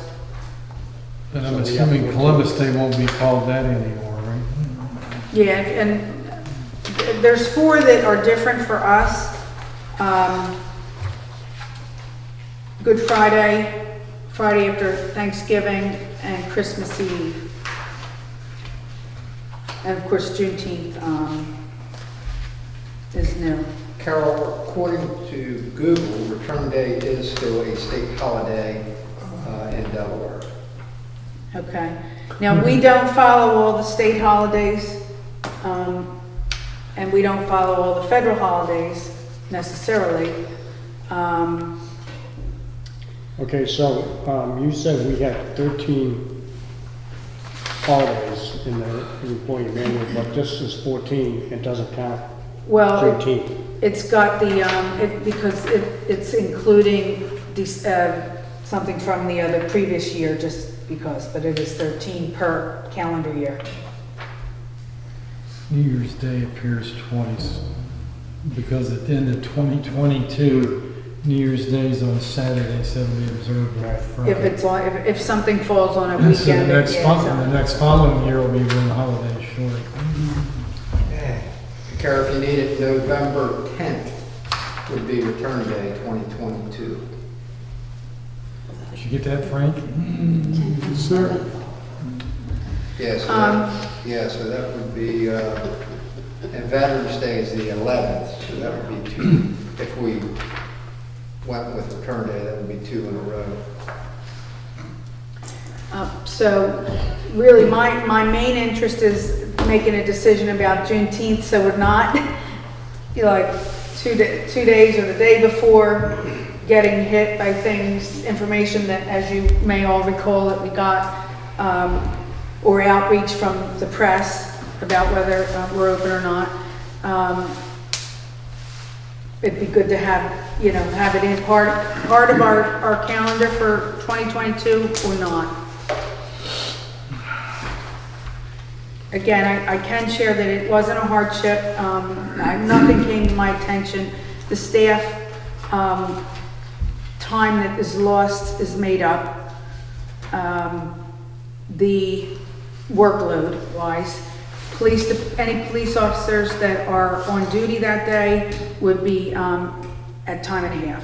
And I'm assuming Columbus Day won't be called that anymore, right? Yeah, and there's 4 that are different for us. Good Friday, Friday after Thanksgiving and Christmas Eve. And of course, Juneteenth is new. Carol, according to Google, Return Day is still a state holiday in Delaware. Okay. Now, we don't follow all the state holidays, and we don't follow all the federal holidays necessarily. Okay, so you said we had 13 holidays in the employee manual, but this is 14, it doesn't count Well, Juneteenth. it's got the, because it's including something from the previous year, just because, but it is 13 per calendar year. New Year's Day appears twice, because at the end of 2022, New Year's Day is on a Saturday, so we observe on Friday. If it's on, if something falls on a And so weekend. the next following year will be when the holiday is short. Carol, if you need it, November 10th would be Return Day 2022. Did you get that, Frank? Yes, sir. Yeah, so that would be, and Veterans Day is the 11th, so that would be 2. If we went with Return Day, that would be 2 in a row. So really, my main interest is making a decision about Juneteenth, so we're not, like 2 days or the day before getting hit by things, information that, as you may all recall, that we got, or outreach from the press about whether we're open or not. It'd be good to have, have it in part of our calendar for 2022 or not. Again, I can share that it wasn't a hardship. Nothing came to my attention. The staff time that is lost is made up. The workload wise, any police officers that are on duty that day would be at time and a half.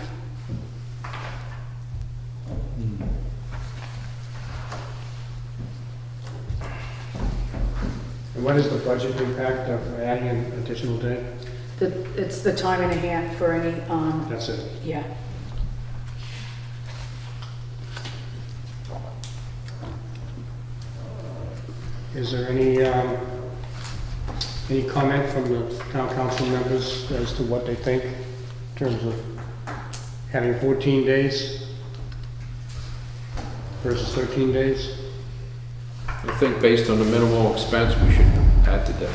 And what is the budget impact of adding an additional day? It's the time and a half for any, That's it. yeah. Is there any comment from the town council members as to what they think in terms of having 14 days versus 13 days? I think based on the minimal expense, we should add the day.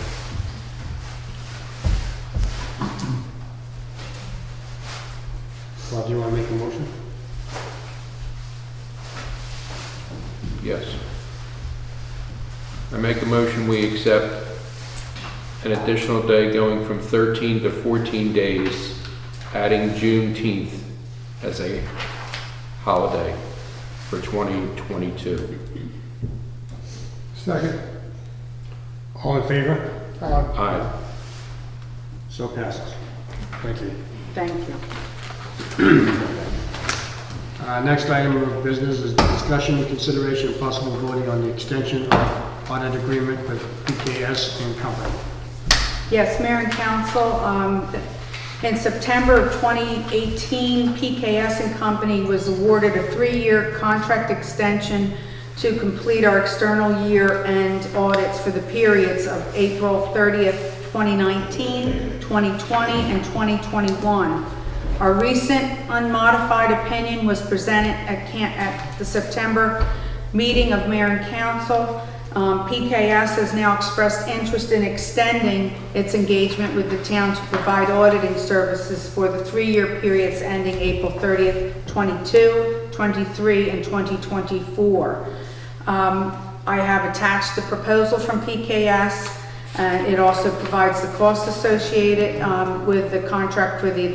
Well, do you want to make a motion? Yes. I make a motion, we accept an additional day going from 13 to 14 days, adding Juneteenth as a holiday for 2022. Second. All in favor? Aye. So passes. Thank you. Thank you. Next item of business is discussion and consideration of possible voting on the extension of audit agreement with PKS and Company. Yes, Mayor and Council, in September of 2018, PKS and Company was awarded a 3-year contract extension to complete our external year-end audits for the periods of April 30th, 2019, 2020, and 2021. Our recent unmodified opinion was presented at the September meeting of Mayor and Council. PKS has now expressed interest in extending its engagement with the town to provide auditing services for the 3-year periods ending April 30th, 22, 23, and 2024. I have attached the proposal from PKS. It also provides the cost associated with the contract for the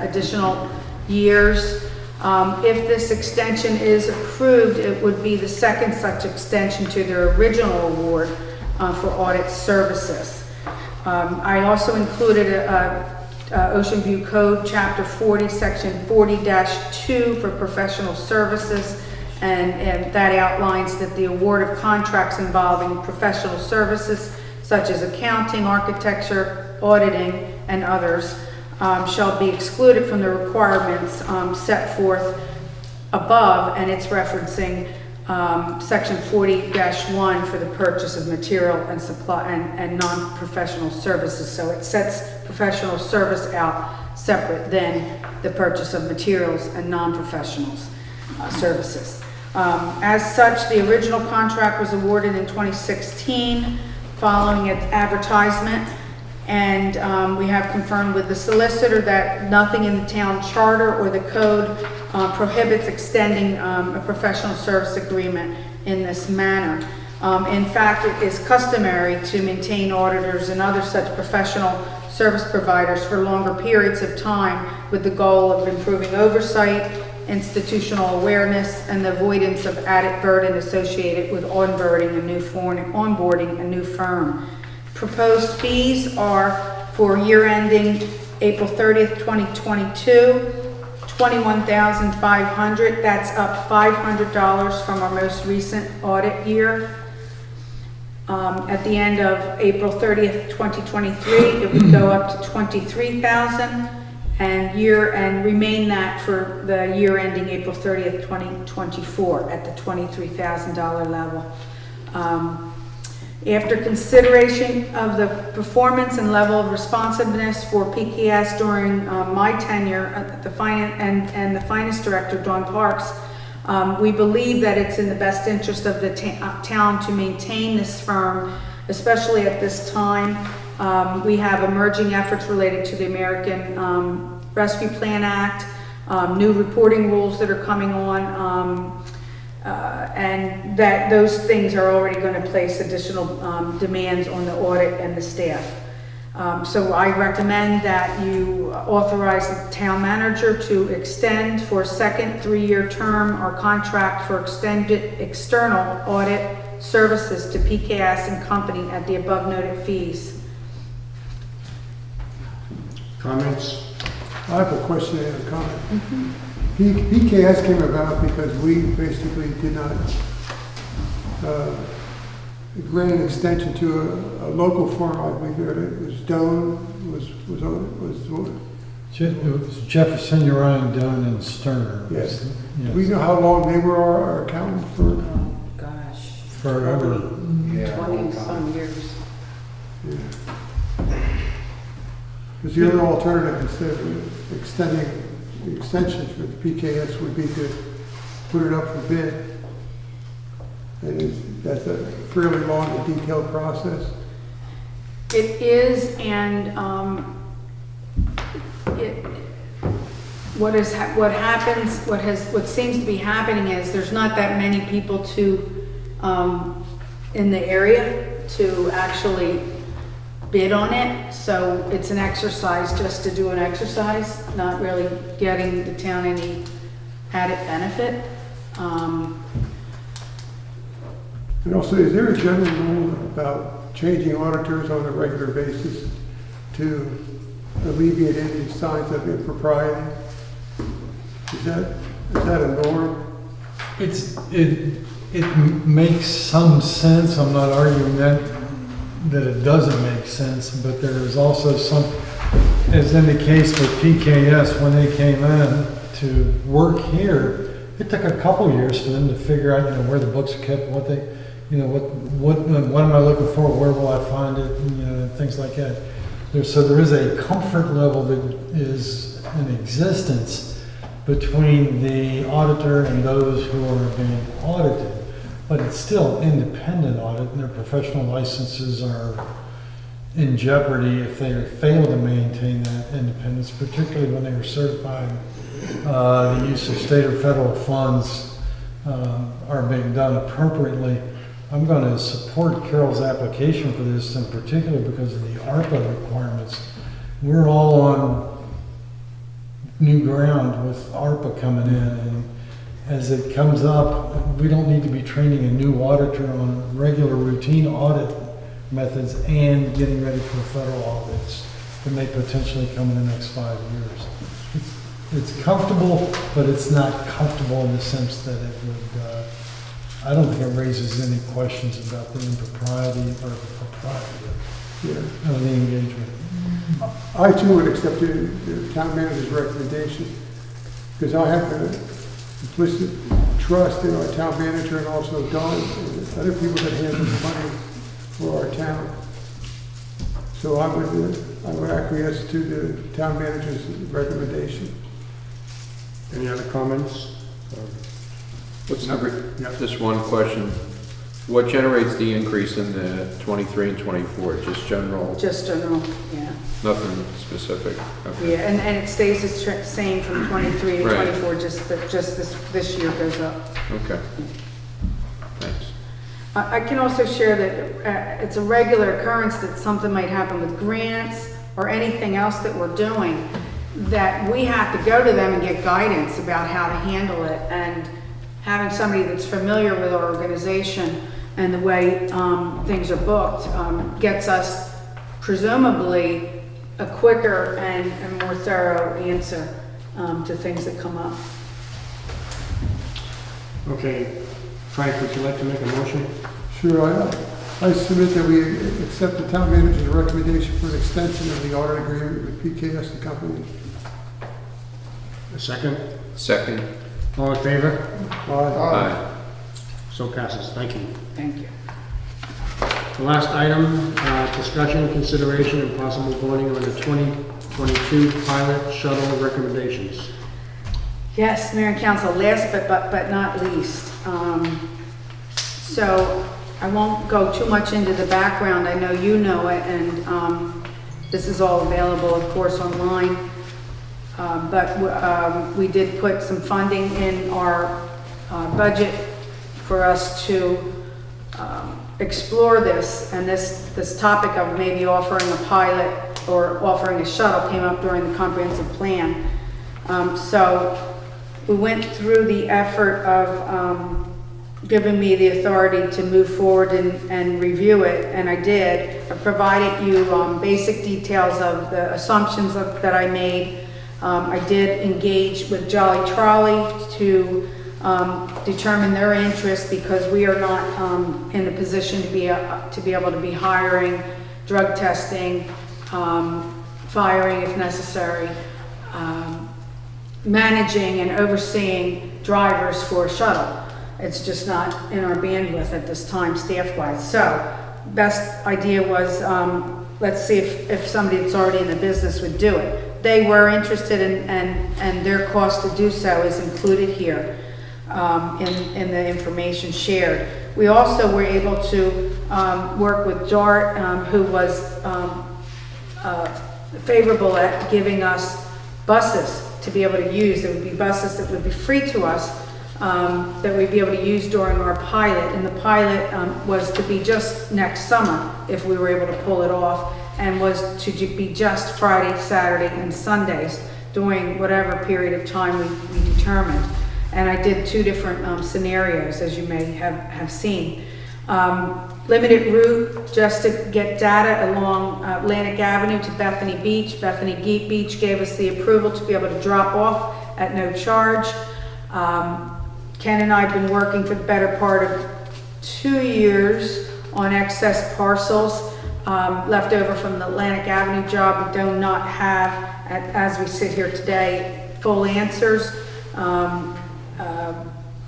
additional years. If this extension is approved, it would be the second such extension to their original award for audit services. I also included Ocean View Code, Chapter 40, Section 40-2 for professional services, And that outlines that the award of contracts involving professional services such as accounting, architecture, auditing, and others shall be excluded from the requirements set forth above, and it's referencing section 40-1 for the purchase of material and supply and non-professional services. So it sets professional service out separate than the purchase of materials and non-professionals services. As such, the original contract was awarded in 2016 following its advertisement, and we have confirmed with the solicitor that nothing in the town charter or the code prohibits extending a professional service agreement in this manner. In fact, it is customary to maintain auditors and other such professional service providers for longer periods of time with the goal of improving oversight, institutional awareness, and the avoidance of added burden associated with onboarding a new firm. Proposed fees are for year ending April 30th, 2022, $21,500. That's up $500 from our most recent audit year. At the end of April 30th, 2023, it would go up to $23,000 and remain that for the year ending April 30th, 2024 at the $23,000 level. After consideration of the performance and level of responsiveness for PKS during my tenure at the finance director, Dawn Parks, we believe that it's in the best interest of the town to maintain this firm, especially at this time. We have emerging efforts related to the American Rescue Plan Act, new reporting rules that are coming on, and that those things are already going to place additional demands on the audit and the staff. So I recommend that you authorize the town manager to extend for a second 3-year term our contract for extended external audit services to PKS and Company at the above noted fees. Comments? I have a question and a comment. PKS came about because we basically did not grant an extension to a local firm. I believe it was Doan, It was Jefferson, Uriah, Doan, and Sterner. Yes. Yes. Do we know how long they were our accountant for? Oh, gosh. Forever. 20-some years. Because the other alternative instead of extending the extension for the PKS would be to put it up for bid. And that's a fairly long and detailed process. It is, and what seems to be happening is there's not that many people in the area to actually bid on it, so it's an exercise just to do an exercise, not really getting the town any added benefit. And also, is there a general rule about changing auditors on a regular basis to alleviate any signs of impropriety? Is that a norm? It makes some sense. I'm not arguing that it doesn't make sense, but there is also some, as in the case with PKS, when they came in to work here, it took a couple years for them to figure out, where the books are kept, what they, what am I looking for, where will I find it, and things like that. So there is a comfort level that is in existence between the auditor and those who are being audited. But it's still independent audit, and their professional licenses are in jeopardy if they fail to maintain that independence, particularly when they are certifying the use of state or federal funds are being done appropriately. I'm going to support Carol's application for this in particular because of the ARPA requirements. We're all on new ground with ARPA coming in, and as it comes up, we don't need to be training a new auditor on regular routine audit methods and getting ready for federal audits that may potentially come in the next 5 years. It's comfortable, but it's not comfortable in the sense that it would I don't think it raises any questions about the impropriety or the propriety Yeah. of the engagement. I too would accept the town manager's recommendation, because I have the implicit trust in our town manager and also Dawn and other people that handle the money for our town. So I would acquiesce to the town manager's recommendation. Any other comments? What's Yep. just one question. What generates the increase in the 23 and 24? Just general, Just general, yeah. nothing specific? Okay. Yeah, and it stays the same from 23 to Right. 24, just this year goes up. Okay. Thanks. I can also share that it's a regular occurrence that something might happen with grants or anything else that we're doing, that we have to go to them and get guidance about how to handle it. And having somebody that's familiar with our organization and the way things are booked gets us presumably a quicker and more thorough answer to things that come up. Okay, Frank, would you like to make a motion? Sure, I submit that we accept the town manager's recommendation for an extension of the audit agreement with PKS the company. A second? Second? All in favor? Aye. So passes. Thank you. Thank you. The last item, discussion, consideration, and possible voting on the 2022 pilot shuttle recommendations. Yes, Mayor and Council, last but not least. So I won't go too much into the background. I know you know it, and this is all available, of course, online. But we did put some funding in our budget for us to explore this, and this topic of maybe offering a pilot or offering a shuttle came up during the comprehensive plan. So we went through the effort of giving me the authority to move forward and review it, and I did. I provided you basic details of the assumptions that I made. I did engage with Jolly Trolley to determine their interest, because we are not in a position to be able to be hiring, drug testing, firing if necessary, managing and overseeing drivers for a shuttle. It's just not in our bandwidth at this time, staff-wise. So, best idea was, let's see if somebody that's already in the business would do it. They were interested in, and their cost to do so is included here in the information shared. We also were able to work with DART, who was favorable at giving us buses to be able to use. There would be buses that would be free to us, that we'd be able to use during our pilot. And the pilot was to be just next summer, if we were able to pull it off, and was to be just Friday, Saturday, and Sundays during whatever period of time we determined. And I did two different scenarios, as you may have seen. Limited route, just to get data along Atlantic Avenue to Bethany Beach. Bethany Beach gave us the approval to be able to drop off at no charge. Ken and I have been working for the better part of 2 years on excess parcels left over from the Atlantic Avenue job. We do not have, as we sit here today, full answers.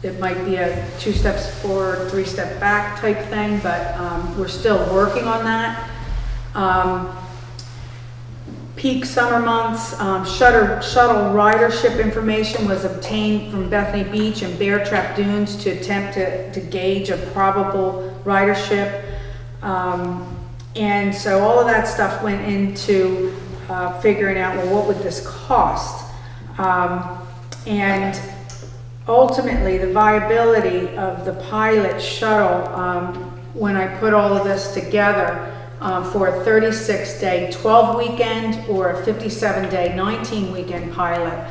It might be a 2 steps forward, 3 step back type thing, but we're still working on that. Peak summer months, shuttle ridership information was obtained from Bethany Beach and Bear Trap Dunes to attempt to gauge a probable ridership. And so all of that stuff went into figuring out, well, what would this cost? And ultimately, the viability of the pilot shuttle, when I put all of this together, for a 36-day 12 weekend or a 57-day 19 weekend pilot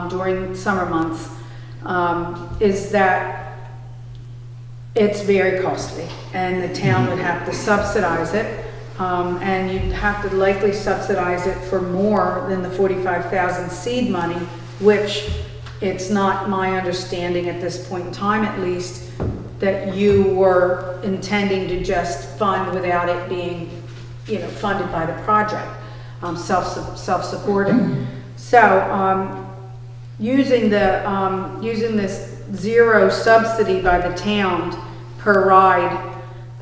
during summer months, is that it's very costly, and the town would have to subsidize it, and you'd have to likely subsidize it for more than the $45,000 seed money, which it's not my understanding at this point in time, at least, that you were intending to just fund without it being, you know, funded by the project, self-supporting. So, using this zero subsidy by the town per ride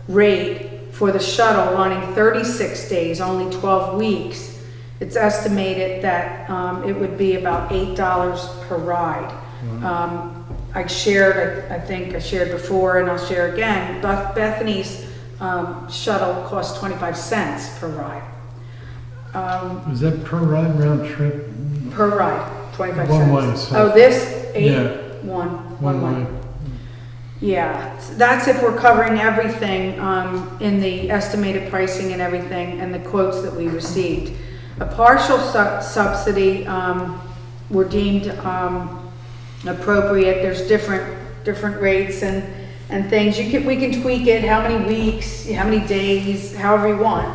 rate for the shuttle running 36 days, only 12 weeks, it's estimated that it would be about $8 per ride. I shared, I think I shared before and I'll share again, Bethany's shuttle costs 25 cents per ride. Is that per ride round trip? Per ride, 25 One way, cents. so- Oh, this, eight? Yeah. One way. Yeah, that's if we're covering everything in the estimated pricing and everything and the quotes that we received. A partial subsidy were deemed appropriate. There's different rates and things. We can tweak it, how many weeks, how many days, however you want.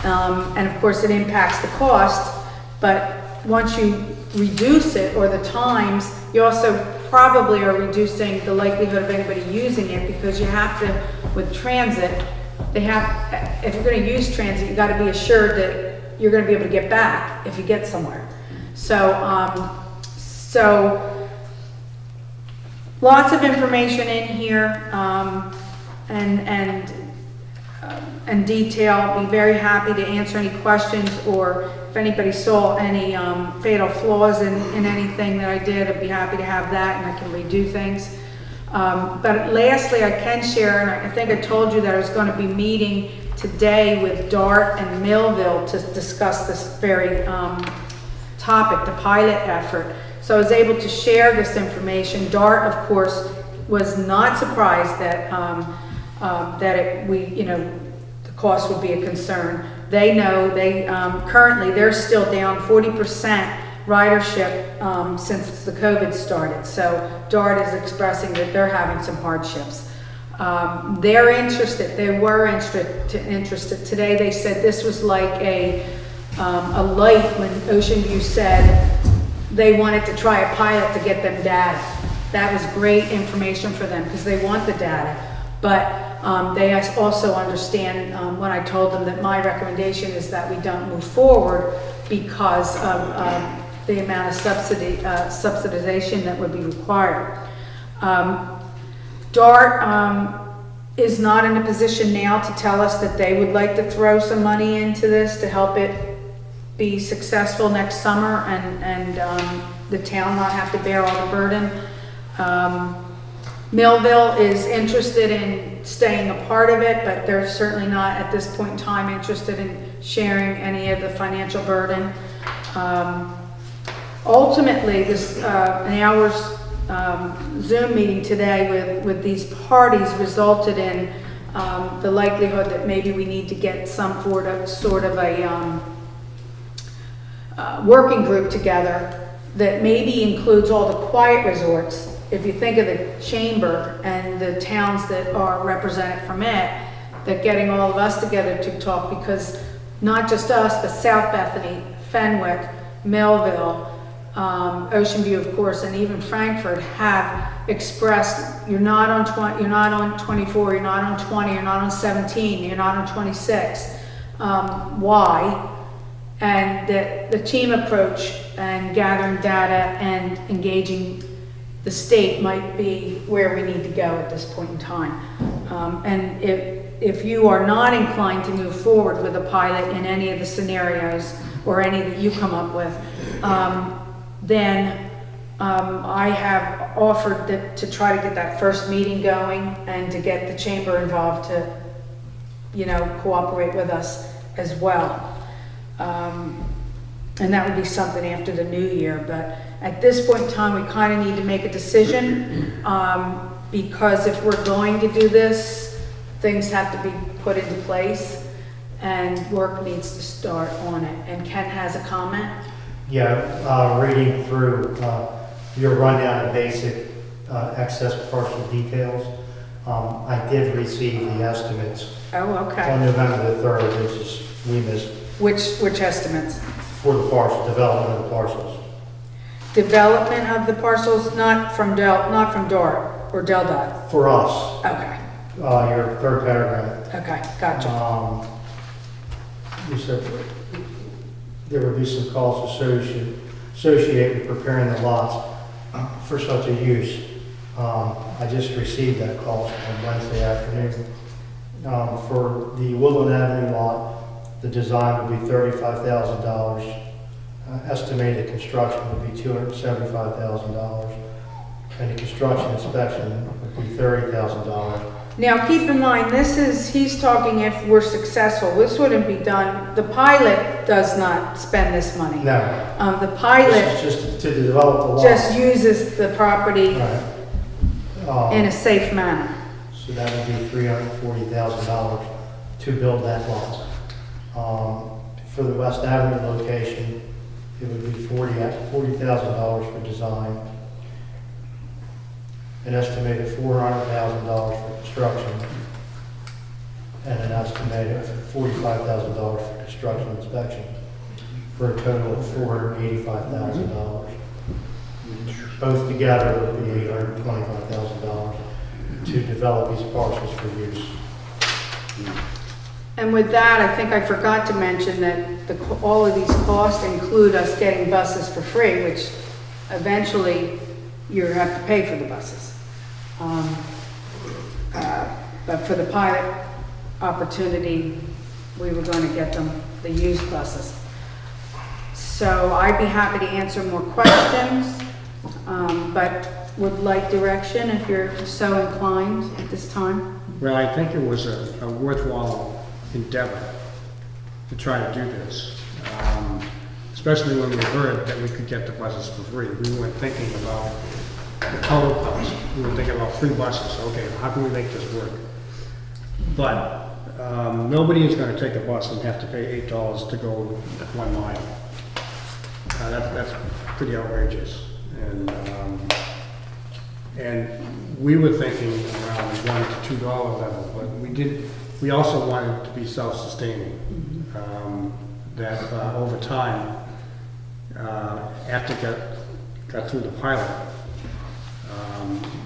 And of course it impacts the cost, but once you reduce it or the times, you also probably are reducing the likelihood of anybody using it, because you have to, with transit, if you're going to use transit, you got to be assured that you're going to be able to get back if you get somewhere. So, lots of information in here, and detail. Be very happy to answer any questions, or if anybody saw any fatal flaws in anything that I did, I'd be happy to have that, and I can redo things. But lastly, I can share, and I think I told you that I was going to be meeting today with DART and Millville to discuss this very topic, the pilot effort. So I was able to share this information. DART, of course, was not surprised that the cost would be a concern. They know currently they're still down 40% ridership since the COVID started. So DART is expressing that they're having some hardships. They're interested. They were interested. Today they said this was like a light when Ocean View said they wanted to try a pilot to get them data. That was great information for them because they want the data. But they also understand when I told them that my recommendation is that we don't move forward because of the amount of subsidization that would be required. DART is not in a position now to tell us that they would like to throw some money into this to help it be successful next summer and the town not have to bear all the burden. Millville is interested in staying a part of it, but they're certainly not at this point in time interested in sharing any of the financial burden. Ultimately, this an hour's Zoom meeting today with these parties resulted in the likelihood that maybe we need to get some sort of a working group together that maybe includes all the quiet resorts. If you think of the chamber and the towns that are represented from it, that getting all of us together to talk, because not just us, but South Bethany, Fenwick, Millville, Ocean View, of course, and even Frankfurt have expressed you're not on 20, you're not on 24, you're not on 20, you're not on 17, you're not on 26. Why? And the team approach and gathering data and engaging the state might be where we need to go at this point in time. And if you are not inclined to move forward with a pilot in any of the scenarios or any that you come up with, then I have offered to try to get that first meeting going and to get the chamber involved to, cooperate with us as well. And that would be something after the new year. But at this point in time, we kind of need to make a decision because if we're going to do this, things have to be put into place and work needs to start on it. And Ken has a comment? Yeah, reading through your rundown of basic excess partial details, I did receive the estimates Oh, okay. on November the 3rd, which is we missed Which estimates? for the parcel, development of the parcels. Development of the parcels, not from DART. or Del Dot? For us, Okay, your third paragraph. okay, gotcha. You said there would be some costs associated with preparing the lots for such a use. I just received that call on Wednesday afternoon. For the Woodland Avenue lot, the design would be $35,000. Estimated construction would be $275,000. And the construction inspection would be $30,000. Now, keep in mind, he's talking if we're successful. This wouldn't be done, the pilot does not spend this money. No, The pilot this is just to develop the lot. just uses the property Right. in a safe manner. So that would be $340,000 to build that lot. For the West Avenue location, it would be $40,000 for design, an estimated $400,000 for construction, and an estimated $45,000 for construction inspection, for a total of $485,000. Both together would be $825,000 to develop these parcels for use. And with that, I think I forgot to mention that all of these costs include us getting buses for free, which eventually you have to pay for the buses. But for the pilot opportunity, we were going to get them the used buses. So I'd be happy to answer more questions, but would like direction if you're so inclined at this time. Well, I think it was a worthwhile endeavor to try to do this, especially when we heard that we could get the buses for free. We weren't thinking about the total cost. We were thinking about 3 buses. Okay, how can we make this work? But nobody is going to take a bus and have to pay $8 to go 1 mile. That's pretty outrageous. And we were thinking around the $1 to $2 level, but we also wanted to be self-sustaining. That over time, after it got through the pilot,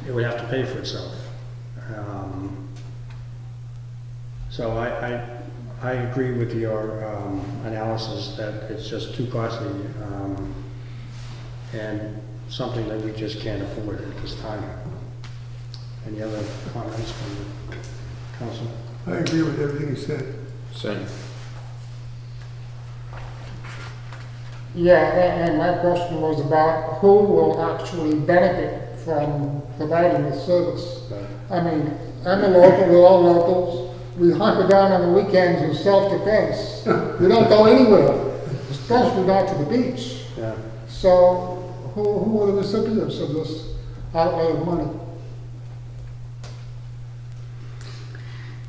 it would have to pay for itself. So I agree with your analysis that it's just too costly and something that we just can't afford at this time. Any other comments from the council? I agree with everything you said. Same. Yeah, and my question was about who will actually benefit from providing this service. I mean, I'm a local, we're all locals. We hunker down on the weekends in self-defense. We don't go anywhere, especially not to the beach. Yeah. So who are the recipients of this outlay of money?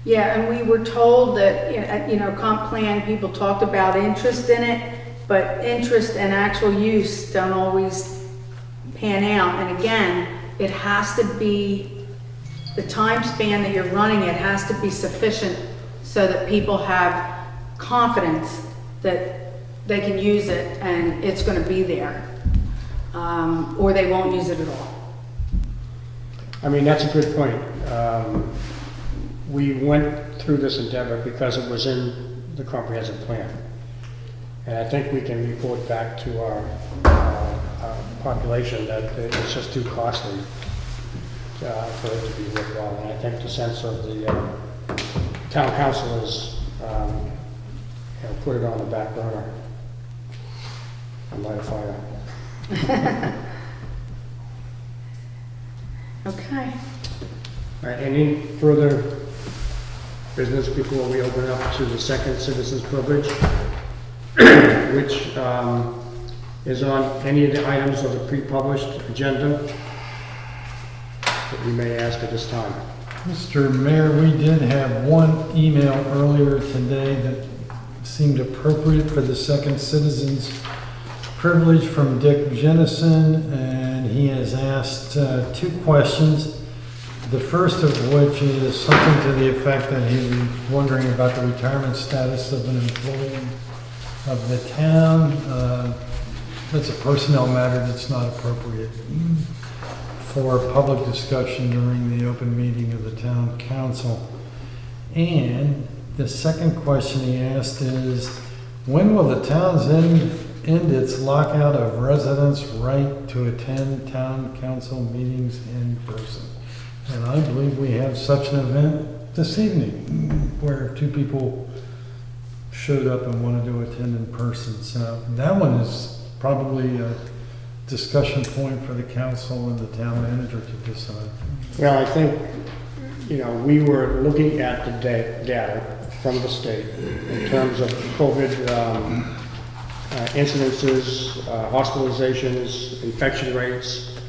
Yeah, and we were told that, comp plan, people talked about interest in it, but interest and actual use don't always pan out. And again, it has to be, the time span that you're running it has to be sufficient so that people have confidence that they can use it and it's going to be there, or they won't use it at all. I mean, that's a good point. We went through this endeavor because it was in the comprehensive plan. And I think we can report back to our population that it's just too costly for it to be worthwhile. And I think the sense of the town council is, put it on the back burner and light a fire. Okay. All right, any further business before we open it up to the second citizens privilege, which is on any of the items of the pre-published agenda that we may ask at this time. Mr. Mayor, we did have one email earlier today that seemed appropriate for the second citizens privilege from Dick Jennison, and he has asked 2 questions. The first of which is something to the effect that he was wondering about the retirement status of an employee of the town. That's a personnel matter that's not appropriate for public discussion during the open meeting of the town council. And the second question he asked is, when will the towns end its lockout of residents' right to attend town council meetings in person? And I believe we have such an event this evening where 2 people showed up and wanted to attend in person. So that one is probably a discussion point for the council and the town manager to decide. Well, I think, we were looking at the data from the state in terms of COVID incidences, hospitalizations, infection rates,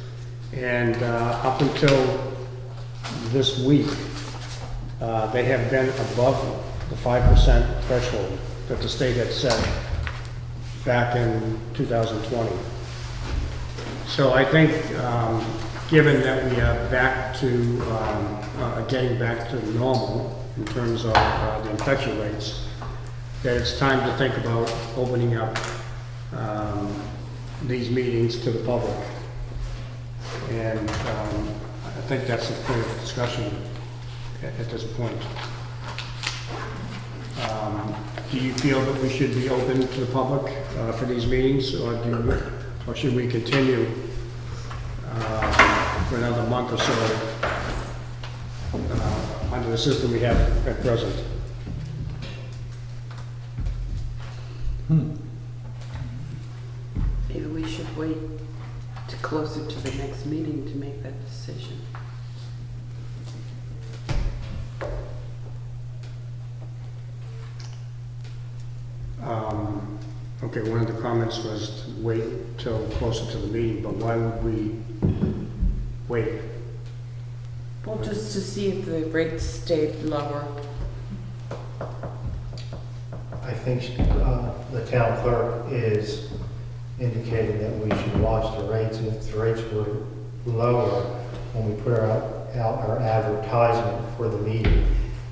and up until this week, they have been above the 5% threshold that the state had set back in 2020. So I think, given that we are back to, getting back to normal in terms of the infection rates, that it's time to think about opening up these meetings to the public. And I think that's a point of discussion at this point. Do you feel that we should be open to the public for these meetings, or should we continue for another month or so under the system we have at present? Maybe we should wait to closer to the next meeting to make that decision. Okay, one of the comments was to wait till closer to the meeting, but why would we wait? Well, just to see if the rates stayed lower. I think the town clerk is indicating that we should watch the rates, and if the rates were lower when we put out our advertisement for the meeting,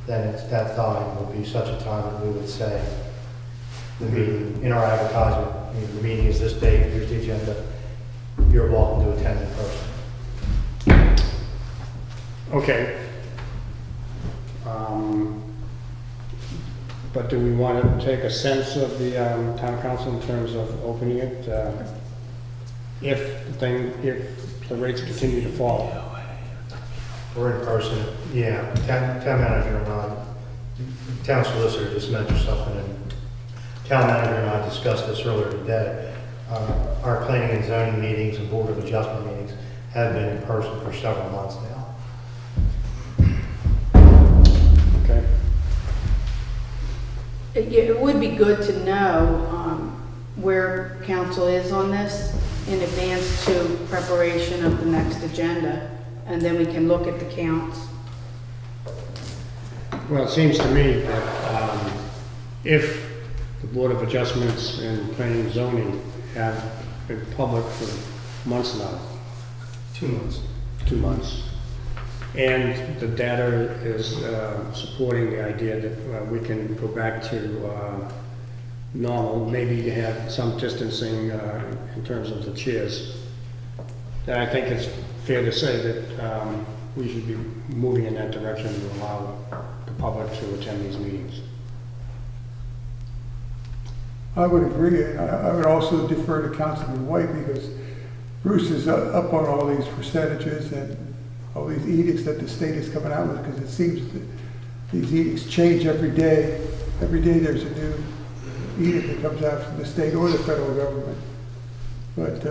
then it's that time would be such a time that we would say the meeting, in our advertisement, the meeting is this date, here's the agenda, you're welcome to attend in person. Okay. But do we want to take a sense of the town council in terms of opening it if the rates continue to fall? Or in person, yeah. Town manager and I, town solicitor just mentioned something, and town manager and I discussed this earlier today. Our planning and zoning meetings and board of adjustment meetings have been in person for several months now. Okay. It would be good to know where council is on this in advance to preparation of the next agenda, and then we can look at the counts. Well, it seems to me that if the Board of Adjustments and Planning and Zoning have been public for months now. 2 months. 2 months. And the data is supporting the idea that we can go back to normal, maybe to have some distancing in terms of the chairs. Then I think it's fair to say that we should be moving in that direction to allow the public to attend these meetings. I would agree. I would also defer to Councilman White because Bruce is up on all these percentages and all these edicts that the state is coming out with, because it seems that these edicts change every day. Every day there's a new edict that comes out from the state or the federal government. But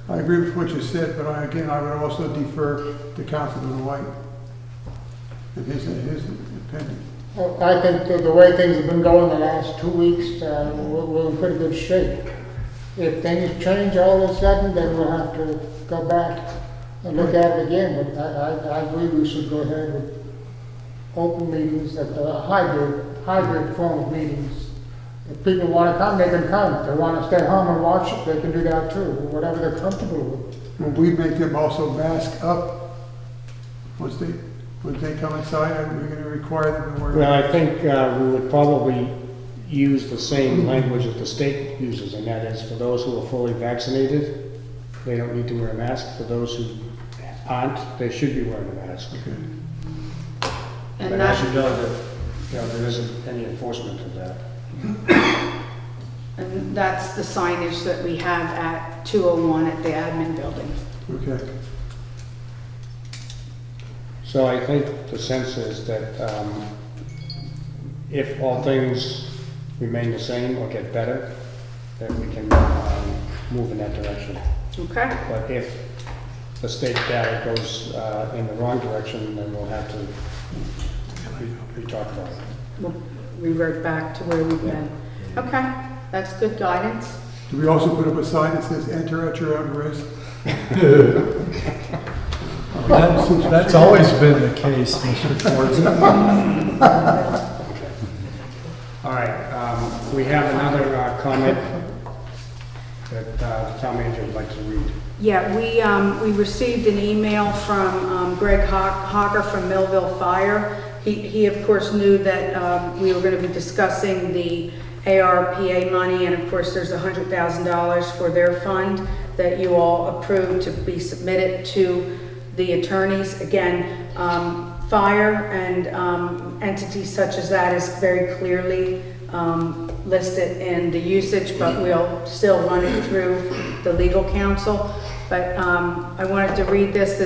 I agree with what you said, but I would also defer to Councilman White and his opinion. Well, I think that the way things have been going the last 2 weeks, we're in pretty good shape. If things change all of a sudden, then we'll have to go back and look at it again. But I agree we should go ahead with open meetings, hybrid form of meetings. If people want to come, they can come. If they want to stay home and watch it, they can do that too, whatever they're comfortable with. Will we make them also mask up once they come inside? Are we going to require them to wear? Well, I think we would probably use the same language that the state uses, and that is for those who are fully vaccinated, they don't need to wear a mask. For those who aren't, they should be wearing a mask. But And as you that, know, there isn't any enforcement of that. and that's the signage that we have at 201 at the admin building. Okay. So I think the sense is that if all things remain the same or get better, that we can move in that direction. Okay? But if the state data goes in the wrong direction, then we'll have to re-talk about it. We'll revert back to where we've been. Okay, that's good guidance. Do we also put up a sign that says enter at your own risk? That's always been the case, Mr. Ford. All right, we have another comment that the town manager would like to read. Yeah, we received an email from Greg Hogger from Millville Fire. He of course knew that we were going to be discussing the ARPA money, and of course there's $100,000 for their fund that you all approved to be submitted to the attorneys. Again, fire and entities such as that is very clearly listed in the usage, but we'll still run it through the legal counsel. But I wanted to read this.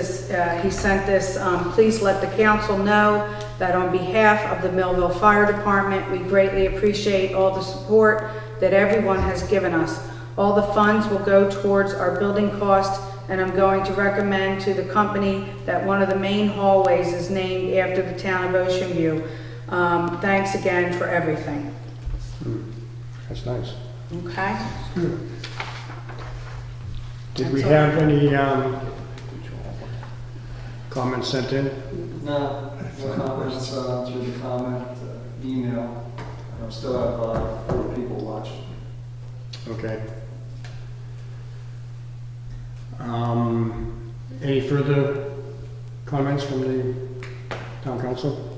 He sent this. Please let the council know that on behalf of the Millville Fire Department, we greatly appreciate all the support that everyone has given us. All the funds will go towards our building cost, and I'm going to recommend to the company that one of the main hallways is named after the town of Ocean View. Thanks again for everything. That's nice. Okay? Did we have any comments sent in? No comments through the comment email. I still have 4 people watching. Okay. Any further comments from the town council?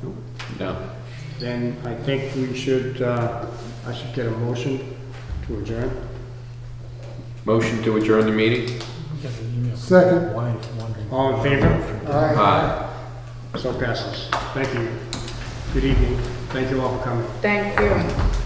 No. Then I think we should, I should get a motion to adjourn. Motion to adjourn the meeting? Second. All in favor? Aye. So passes. Thank you. Good evening. Thank you all for coming. Thank you.